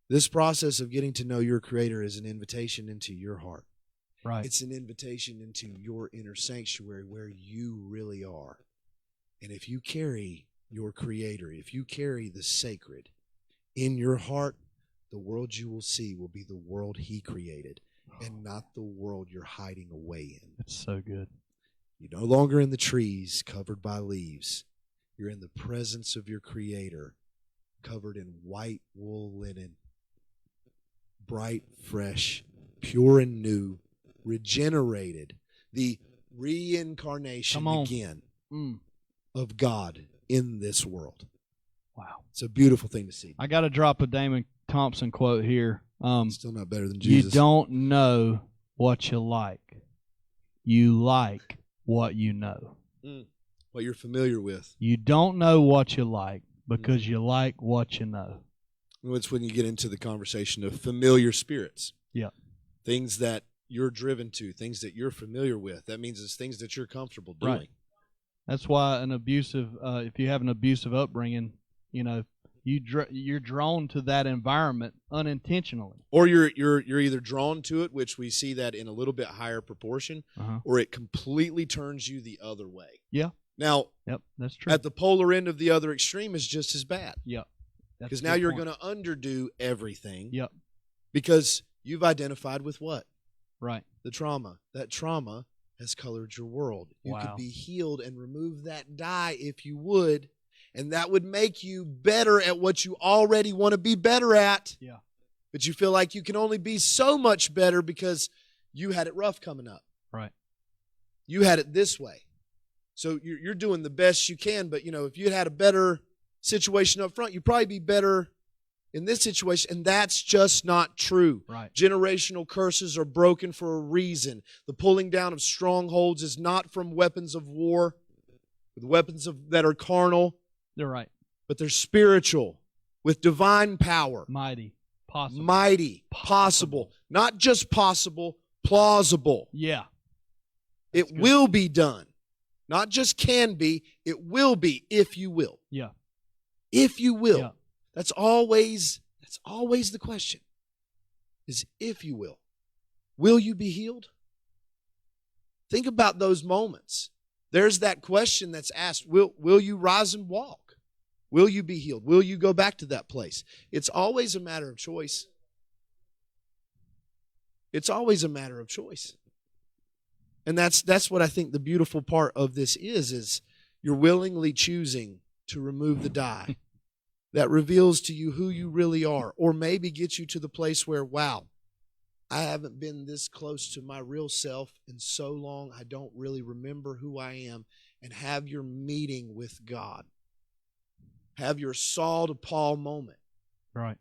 Speaker 1: this process of getting to know your Creator is an invitation into your heart.
Speaker 2: Right.
Speaker 1: It's an invitation into your inner sanctuary where you really are. And if you carry your Creator, if you carry the sacred in your heart, the world you will see will be the world He created, and not the world you're hiding away in.
Speaker 2: That's so good.
Speaker 1: You're no longer in the trees covered by leaves. You're in the presence of your Creator, covered in white wool linen, bright, fresh, pure and new, regenerated, the reincarnation again of God in this world.
Speaker 2: Wow.
Speaker 1: It's a beautiful thing to see.
Speaker 2: I got to drop a Damon Thompson quote here.
Speaker 1: Still not better than
Speaker 2: You
Speaker 1: Jesus.
Speaker 2: don't know what you like. You like what you know.
Speaker 1: What you're familiar with.
Speaker 2: You don't know what you like because you like what you know.
Speaker 1: It's when you get into the conversation of familiar spirits.
Speaker 2: Yeah.
Speaker 1: Things that you're driven to, things that you're familiar with. That means it's things that you're comfortable doing.
Speaker 2: Right. That's why an abusive, if you have an abusive upbringing, you know, you're drawn to that environment unintentionally.
Speaker 1: Or you're either drawn to it, which we see that in a little bit higher proportion, or it completely turns you the other way.
Speaker 2: Yeah.
Speaker 1: Now,
Speaker 2: yep, that's true.
Speaker 1: At the polar end of the other extreme is just as bad.
Speaker 2: Yep.
Speaker 1: Because now you're going to underdo everything.
Speaker 2: Yep.
Speaker 1: Because you've identified with what?
Speaker 2: Right.
Speaker 1: The trauma. That trauma has colored your world. You could be healed and remove that dye if you would, and that would make you better at what you already want to be better at.
Speaker 2: Yeah.
Speaker 1: But you feel like you can only be so much better because you had it rough coming up.
Speaker 2: Right.
Speaker 1: You had it this way. So you're doing the best you can, but if you had a better situation up front, you'd probably be better in this situation, and that's just not true.
Speaker 2: Right.
Speaker 1: Generational curses are broken for a reason. The pulling down of strongholds is not from weapons of war, the weapons that are carnal.
Speaker 2: They're right.
Speaker 1: But they're spiritual, with divine power.
Speaker 2: Mighty, possible.
Speaker 1: Mighty, possible. Not just possible, plausible.
Speaker 2: Yeah.
Speaker 1: It will be done. Not just can be, it will be if you will.
Speaker 2: Yeah.
Speaker 1: If you will.
Speaker 2: Yeah.
Speaker 1: That's always the question. Is if you will. Will you be healed? Think about those moments. There's that question that's asked, will you rise and walk? Will you be healed? Will you go back to that place? It's always a matter of choice. It's always a matter of choice. And that's what I think the beautiful part of this is you're willingly choosing to remove the dye that reveals to you who you really are, or maybe gets you to the place where, wow, I haven't been this close to my real self in so long, I don't really remember who I am, and have your meeting with God. Have your Saul to Paul moment.
Speaker 2: Right.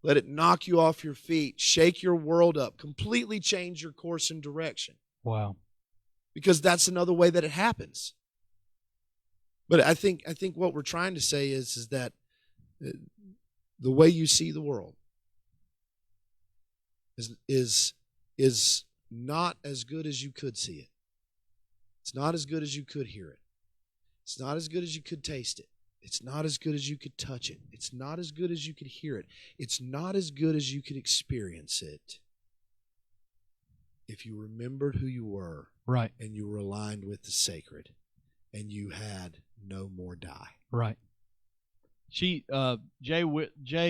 Speaker 1: Let it knock you off your feet, shake your world up, completely change your course and direction.
Speaker 2: Wow.
Speaker 1: Because that's another way that it happens. But I think what we're trying to say is that the way you see the world is not as good as you could see it. It's not as good as you could hear it. It's not as good as you could taste it. It's not as good as you could touch it. It's not as good as you could hear it. It's not as good as you could experience it if you remembered who you were.
Speaker 2: Right.
Speaker 1: And you were aligned with the sacred, and you had no more die.
Speaker 2: Right. Jay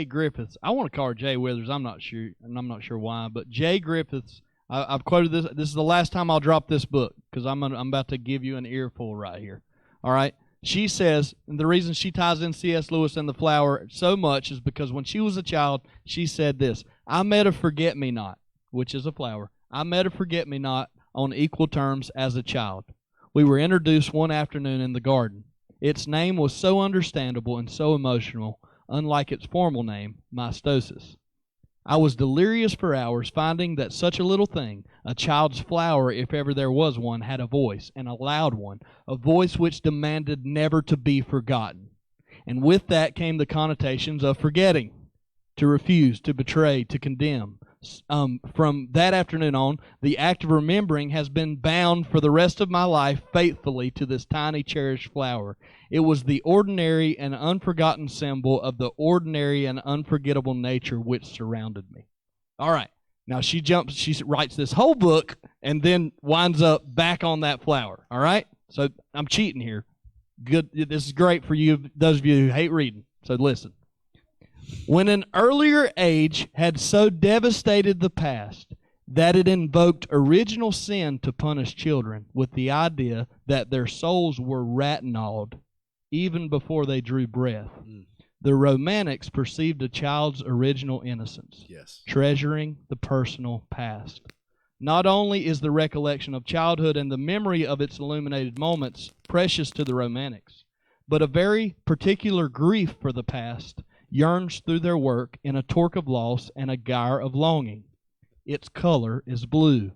Speaker 2: Griffiths. I want to call her Jay Withers. I'm not sure, and I'm not sure why. But Jay Griffiths. I've quoted this. This is the last time I'll drop this book because I'm about to give you an earful right here. All right. She says, and the reason she ties in C.S. Lewis and the flower so much is because when she was a child, she said this: "I met a forget-me-not, which is a flower. I met a forget-me-not on equal terms as a child. We were introduced one afternoon in the garden. Its name was so understandable and so emotional, unlike its formal name, Mystosis. I was delirious for hours, finding that such a little thing, a child's flower if ever there was one, had a voice, and a loud one, a voice which demanded never to be forgotten. And with that came the connotations of forgetting, to refuse, to betray, to condemn. From that afternoon on, the act of remembering has been bound for the rest of my life faithfully to this tiny cherished flower. It was the ordinary and unforgotten symbol of the ordinary and unforgettable nature which surrounded me." All right. Now she writes this whole book and then winds up back on that flower. All right. So I'm cheating here. Good. This is great for you, those of you who hate reading. So listen. "When an earlier age had so devastated the past that it invoked original sin to punish children with the idea that their souls were retinoled even before they drew breath, the Romantics perceived a child's original innocence,
Speaker 1: yes,
Speaker 2: treasuring the personal past. Not only is the recollection of childhood and the memory of its illuminated moments precious to the Romantics, but a very particular grief for the past yearns through their work in a torque of loss and a gyre of longing. Its color is blue.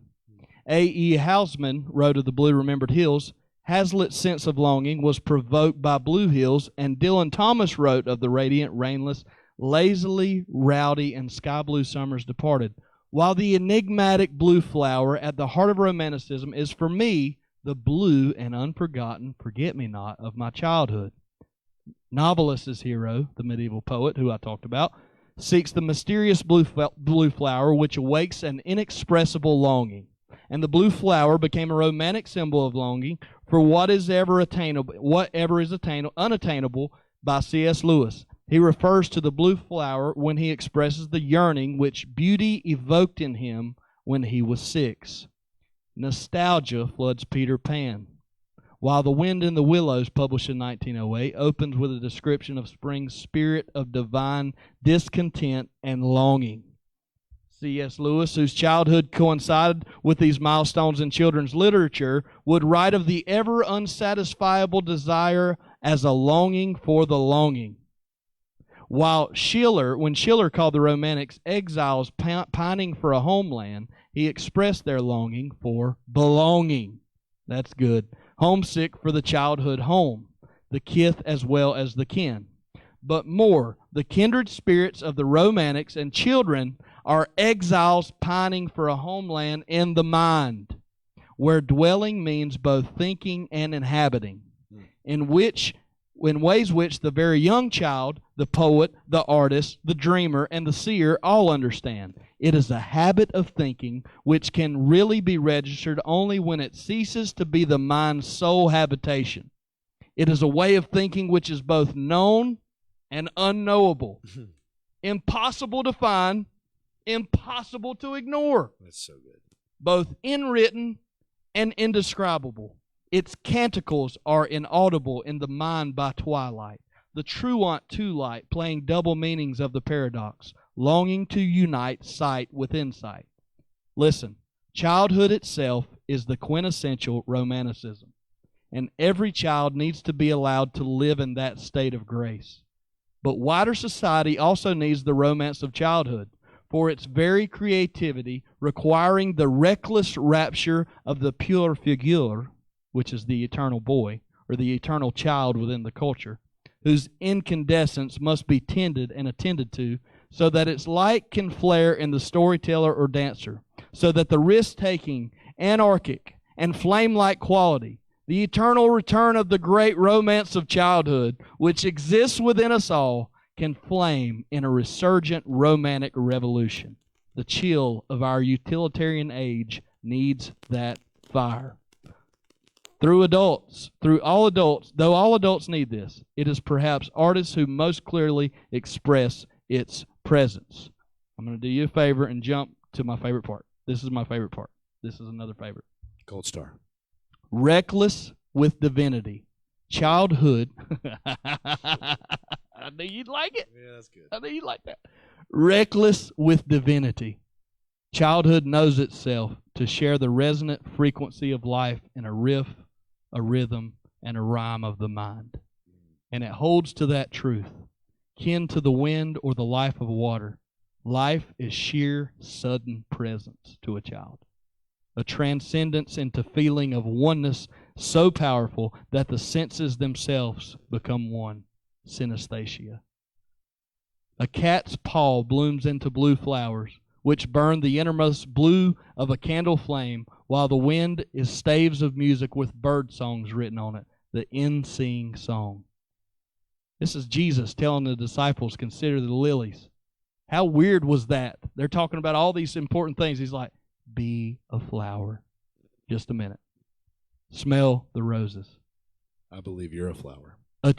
Speaker 2: A.E. Housman wrote of the blue remembered hills, Hazlitt's sense of longing was provoked by blue hills, and Dylan Thomas wrote of the radiant, rainless, lazily rowdy, and sky-blue summers departed, while the enigmatic blue flower at the heart of Romanticism is for me the blue and unforgotten forget-me-not of my childhood. Novelist's hero, the medieval poet who I talked about, seeks the mysterious blue flower which awakes an inexpressible longing. And the blue flower became a romantic symbol of longing for whatever is unattainable by C.S. Lewis. He refers to the blue flower when he expresses the yearning which beauty evoked in him when he was 6. Nostalgia floods Peter Pan, while The Wind in the Willows, published in 1908, opens with a description of spring's spirit of divine discontent and longing. C.S. Lewis, whose childhood coincided with these milestones in children's literature, would write of the ever unsatisfiable desire as a longing for the longing. While when Schiller called the Romantics exiles pining for a homeland, he expressed their longing for belonging. That's good. Homesick for the childhood home, the kith as well as the kin. But more, the kindred spirits of the Romantics and children are exiles pining for a homeland in the mind, where dwelling means both thinking and inhabiting, in ways which the very young child, the poet, the artist, the dreamer, and the seer all understand. It is a habit of thinking which can really be registered only when it ceases to be the mind's sole habitation. It is a way of thinking which is both known and unknowable, impossible to find, impossible to ignore.
Speaker 1: That's so good.
Speaker 2: Both inwritten and indescribable. Its canticles are inaudible in the mind by twilight. The truant to light, playing double meanings of the paradox, longing to unite sight with insight. Listen, childhood itself is the quintessential Romanticism. and every child needs to be allowed to live in that state of grace. But wider society also needs the romance of childhood for its very creativity, requiring the reckless rapture of the pure figure, which is the eternal boy, or the eternal child within the culture, whose incandescence must be tended and attended to, so that its light can flare in the storyteller or dancer, so that the risk-taking, anarchic, and flame-like quality, the eternal return of the great romance of childhood, which exists within us all, can flame in a resurgent romantic revolution. The chill of our utilitarian age needs that fire. Though all adults need this, it is perhaps artists who most clearly express its presence. I'm going to do you a favor and jump to my favorite part. This is my favorite part. This is another favorite.
Speaker 1: Gold star.
Speaker 2: Reckless with divinity. Childhood. I knew you'd like it.
Speaker 1: Yeah, that's good.
Speaker 2: I knew you'd like that. Reckless with divinity. Childhood knows itself to share the resonant frequency of life in a riff, a rhythm, and a rhyme of the mind. And it holds to that truth. Kin to the wind or the life of water, life is sheer, sudden presence to a child. A transcendence into feeling of oneness so powerful that the senses themselves become one. Synesthesia. A cat's paw blooms into blue flowers, which burn the innermost blue of a candle flame, while the wind is staves of music with bird songs written on it, the in-seeing song. This is Jesus telling the disciples, consider the lilies. How weird was that? They're talking about all these important things. He's like, be a flower. Just a minute. Smell the roses.
Speaker 1: I believe you're a flower.
Speaker 2: All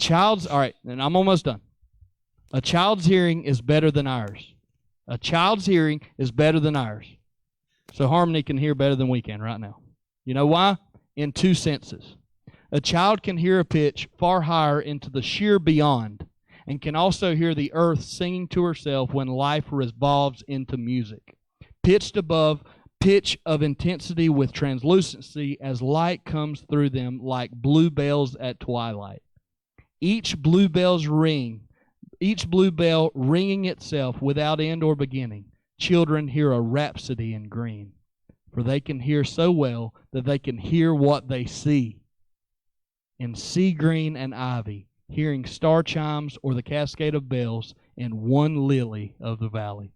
Speaker 2: right, and I'm almost done. A child's hearing is better than ours. A child's hearing is better than ours. So Harmony can hear better than we can right now. You know why? In two senses. A child can hear a pitch far higher into the sheer beyond, and can also hear the earth singing to herself when life revolves into music. Pitched above, pitch of intensity with translucency as light comes through them like bluebells at twilight. Each bluebell ringing itself without end or beginning. Children hear a rhapsody in green, for they can hear so well that they can hear what they see. In sea green and ivy, hearing star chimes or the cascade of bells in one lily of the valley.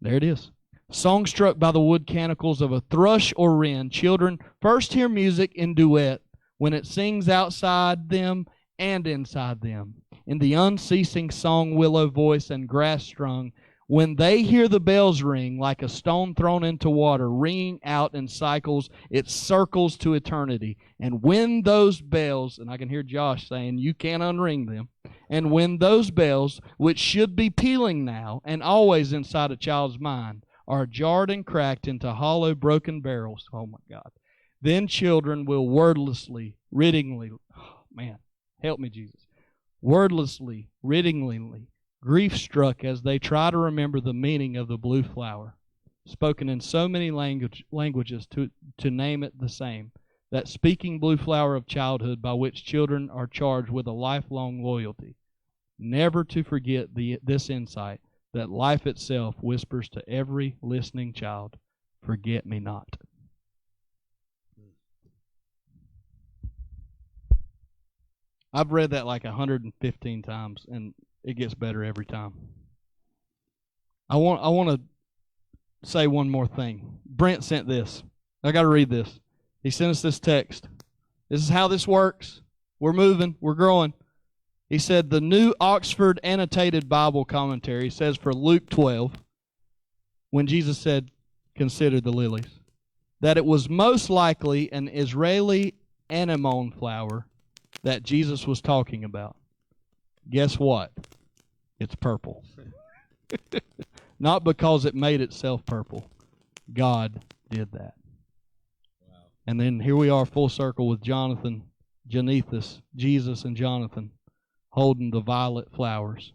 Speaker 2: There it is. Song struck by the wood canticles of a thrush or wren, children first hear music in duet when it sings outside them and inside them, in the unceasing song willow voice and grass strung, when they hear the bells ring like a stone thrown into water, ringing out in cycles, it circles to eternity. And when those bells, and I can hear Josh saying, you can't unring them, and when those bells, which should be pealing now and always inside a child's mind, are jarred and cracked into hollow, broken barrels, oh my God, then children will wordlessly, riddingly, oh man, help me, Jesus. Wordlessly, riddingly, grief-struck as they try to remember the meaning of the blue flower, spoken in so many languages to name it the same, that speaking blue flower of childhood by which children are charged with a lifelong loyalty, never to forget this insight that life itself whispers to every listening child, forget me not. I've read that like 115 times, and it gets better every time. I want to say one more thing. Brent sent this. I got to read this. He sent us this text. This is how this works. We're moving. We're growing. He said the New Oxford Annotated Bible Commentary says for Luke 12, when Jesus said, consider the lilies, that it was most likely an Israeli anemone flower that Jesus was talking about. Guess what? It's purple. Not because it made itself purple. God did that. Wow. And then here we are full circle with Janethus, Jesus and Jonathan, holding the violet flowers.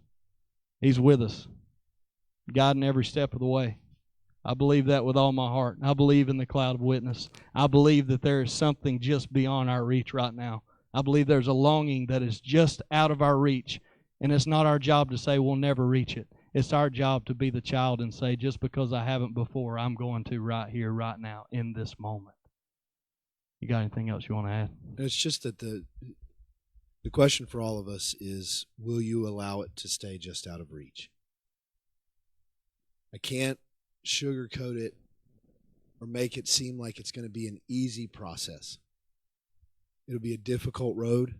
Speaker 2: He's with us, guiding every step of the way. I believe that with all my heart. I believe in the cloud of witness. I believe that there is something just beyond our reach right now. I believe there's a longing that is just out of our reach, and it's not our job to say we'll never reach it. It's our job to be the child and say, just because I haven't before, I'm going to right here, right now, in this moment. You got anything else you want to add?
Speaker 1: It's just that the question for all of us is, will you allow it to stay just out of reach? I can't sugarcoat it or make it seem like it's going to be an easy process. It'll be a difficult road,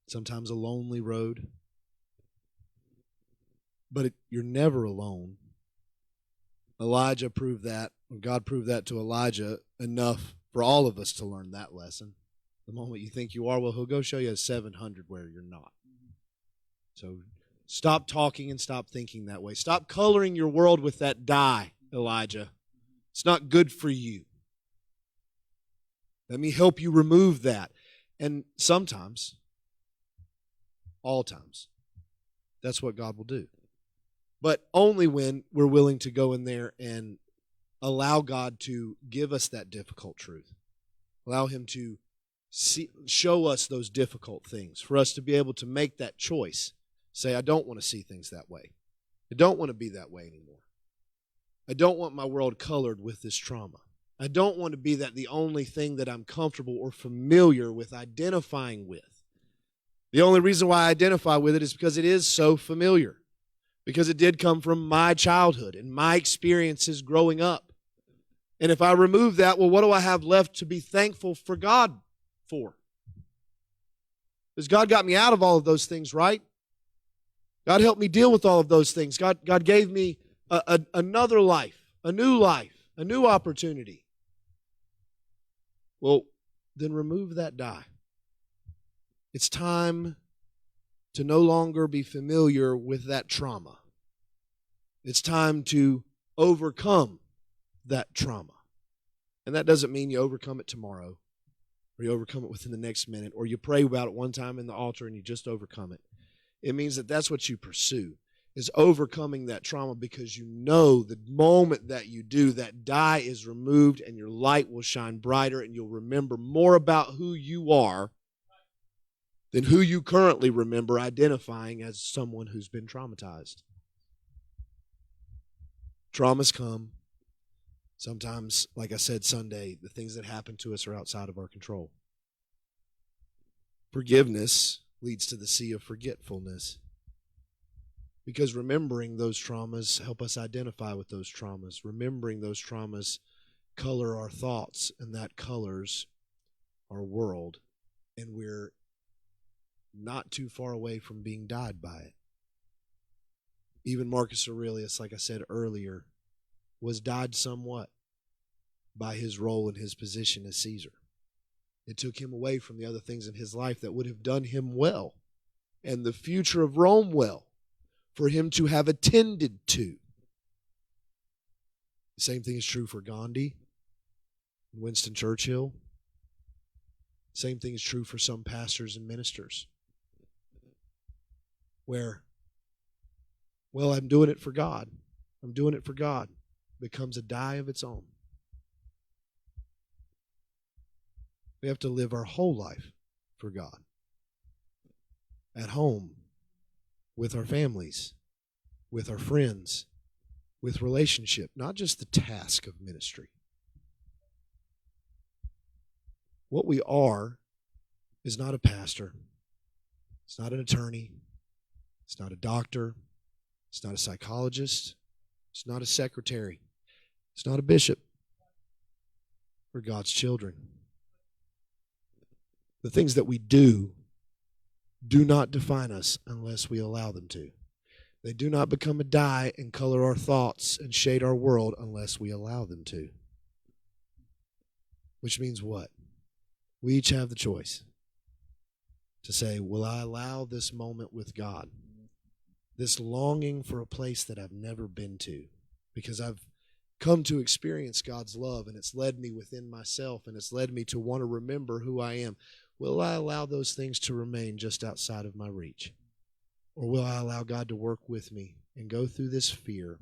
Speaker 1: sometimes a lonely road. But you're never alone. Elijah proved that, or God proved that to Elijah enough for all of us to learn that lesson. The moment you think you are, well, he'll go show you a 700 where you're not. So stop talking and stop thinking that way. Stop coloring your world with that dye, Elijah. It's not good for you. Let me help you remove that. And sometimes, all times, that's what God will do. But only when we're willing to go in there and allow God to give us that difficult truth. Allow Him to show us those difficult things, for us to be able to make that choice. Say, I don't want to see things that way. I don't want to be that way anymore. I don't want my world colored with this trauma. I don't want to be the only thing that I'm comfortable or familiar with identifying with. The only reason why I identify with it is because it is so familiar. Because it did come from my childhood and my experiences growing up. And if I remove that, well, what do I have left to be thankful for God for? Because God got me out of all of those things, right? God helped me deal with all of those things. God gave me another life, a new opportunity. Well, then remove that dye. It's time to no longer be familiar with that trauma. It's time to overcome that trauma. And that doesn't mean you overcome it tomorrow, or you overcome it within the next minute, or you pray about it one time in the altar and you just overcome it. It means that that's what you pursue, is overcoming that trauma, because you know the moment that you do, that dye is removed and your light will shine brighter, and you'll remember more about who you are than who you currently remember identifying as someone who's been traumatized. Traumas come. Sometimes, like I said Sunday, the things that happen to us are outside of our control. Forgiveness leads to the sea of forgetfulness. Because remembering those traumas help us identify with those traumas. Remembering those traumas color our thoughts, and that colors our world. And we're not too far away from being dyed by it. Even Marcus Aurelius, like I said earlier, was dyed somewhat by his role and his position as Caesar. It took him away from the other things in his life that would have done him well, and the future of Rome well, for him to have attended to. The same thing is true for Gandhi and Winston Churchill. Same thing is true for some pastors and ministers, where, well, I'm doing it for God. I'm doing it for God. Becomes a dye of its own. We have to live our whole life for God. At home, with our families, with our friends, with relationship, not just the task of ministry. What we are is not a pastor. It's not an attorney. It's not a doctor. It's not a psychologist. It's not a secretary. It's not a bishop. We're God's children. The things that we do not define us unless we allow them to. They do not become a dye and color our thoughts and shade our world unless we allow them to. Which means what? We each have the choice to say, will I allow this moment with God, this longing for a place that I've never been to, because I've come to experience God's love, and it's led me within myself, and it's led me to want to remember who I am. Will I allow those things to remain just outside of my reach? Or will I allow God to work with me and go through this fear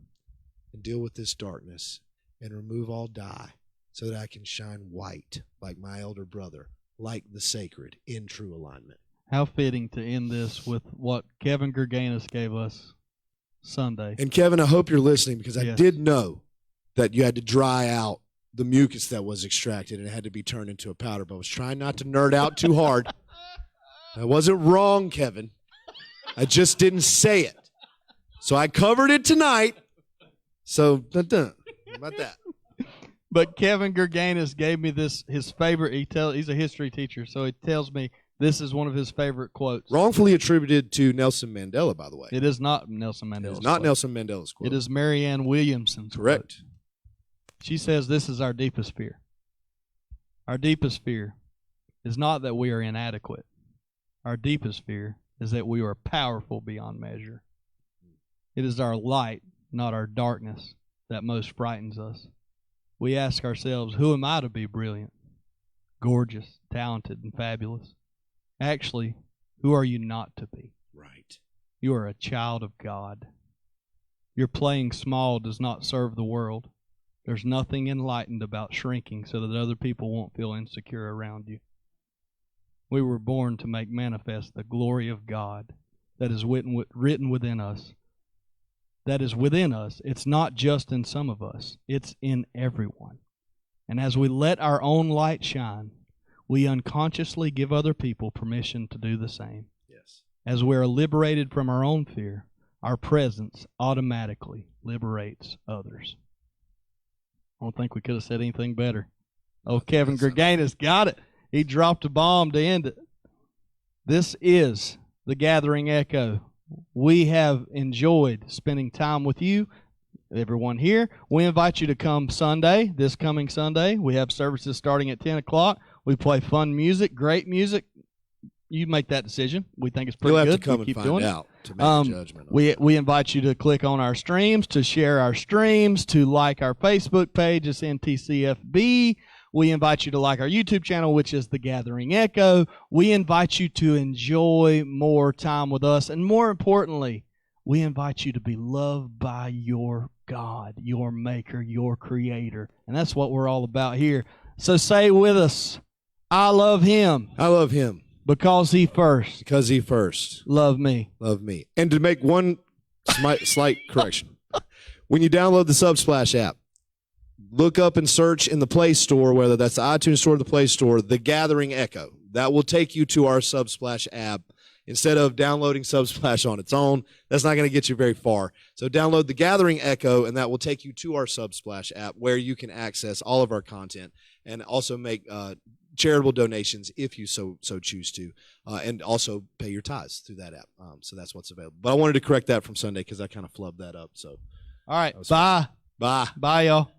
Speaker 1: and deal with this darkness and remove all dye so that I can shine white like my elder brother like the sacred in true alignment.
Speaker 2: How fitting to end this with what Kevin Gerganis gave us Sunday.
Speaker 1: And Kevin, I hope you're listening, because I
Speaker 2: Yes.
Speaker 1: did know that you had to dry out the mucus that was extracted and it had to be turned into a powder, but I was trying not to nerd out too hard. I wasn't wrong, Kevin. I just didn't say it. So I covered it tonight. So, dun-dun. How about that?
Speaker 2: But Kevin Gerganis gave me this, his favorite. He's a history teacher, so he tells me this is one of his favorite quotes.
Speaker 1: Wrongfully attributed to Nelson Mandela, by the way.
Speaker 2: It is not Nelson Mandela's
Speaker 1: It is not
Speaker 2: quote.
Speaker 1: Nelson Mandela's quote.
Speaker 2: It is Marianne Williamson's
Speaker 1: correct.
Speaker 2: quote. She says this is our deepest fear. Our deepest fear is not that we are inadequate. Our deepest fear is that we are powerful beyond measure. It is our light, not our darkness, that most frightens us. We ask ourselves, who am I to be brilliant, gorgeous, talented, and fabulous? Actually, who are you not to be?
Speaker 1: Right.
Speaker 2: You are a child of God. Your playing small does not serve the world. There's nothing enlightened about shrinking so that other people won't feel insecure around you. We were born to make manifest the glory of God that is written within us. That is within us. It's not just in some of us. It's in everyone. And as we let our own light shine, we unconsciously give other people permission to do the same.
Speaker 1: Yes.
Speaker 2: As we are liberated from our own fear, our presence automatically liberates others. I don't think we could have said anything better. Oh, Kevin Gerganis got it. He dropped a bomb to end it. This is the Gathering Echo. We have enjoyed spending time with you, everyone here. We invite you to come Sunday, this coming Sunday. We have services starting at 10 o'clock. We play fun music, great music. You make that decision. We think it's pretty
Speaker 1: You'll have
Speaker 2: good.
Speaker 1: to come
Speaker 2: We
Speaker 1: and
Speaker 2: keep
Speaker 1: find
Speaker 2: doing it.
Speaker 1: out to make a judgment.
Speaker 2: We invite you to click on our streams, to share our streams, to like our Facebook page. It's NTCFB. We invite you to like our YouTube channel, which is The Gathering Echo. We invite you to enjoy more time with us. And more importantly, we invite you to be loved by your God, your Maker, your Creator. And that's what we're all about here. So say with us, I love Him.
Speaker 1: I love Him.
Speaker 2: Because He first
Speaker 1: Because He first
Speaker 2: loved me.
Speaker 1: loved me. And to make one slight correction, when you download the Subsplash app, look up and search in the Play Store, whether that's the iTunes Store or the Play Store, The Gathering Echo. That will take you to our Subsplash app. Instead of downloading Subsplash on its own, that's not going to get you very far. So download The Gathering Echo, and that will take you to our Subsplash app, where you can access all of our content and also make charitable donations if you so choose to, and also pay your tithes through that app. So that's what's available. But I wanted to correct that from Sunday because I kind of flubbed that up. So
Speaker 2: All right.
Speaker 1: was
Speaker 2: Bye.
Speaker 1: bye.
Speaker 2: Bye, y'all.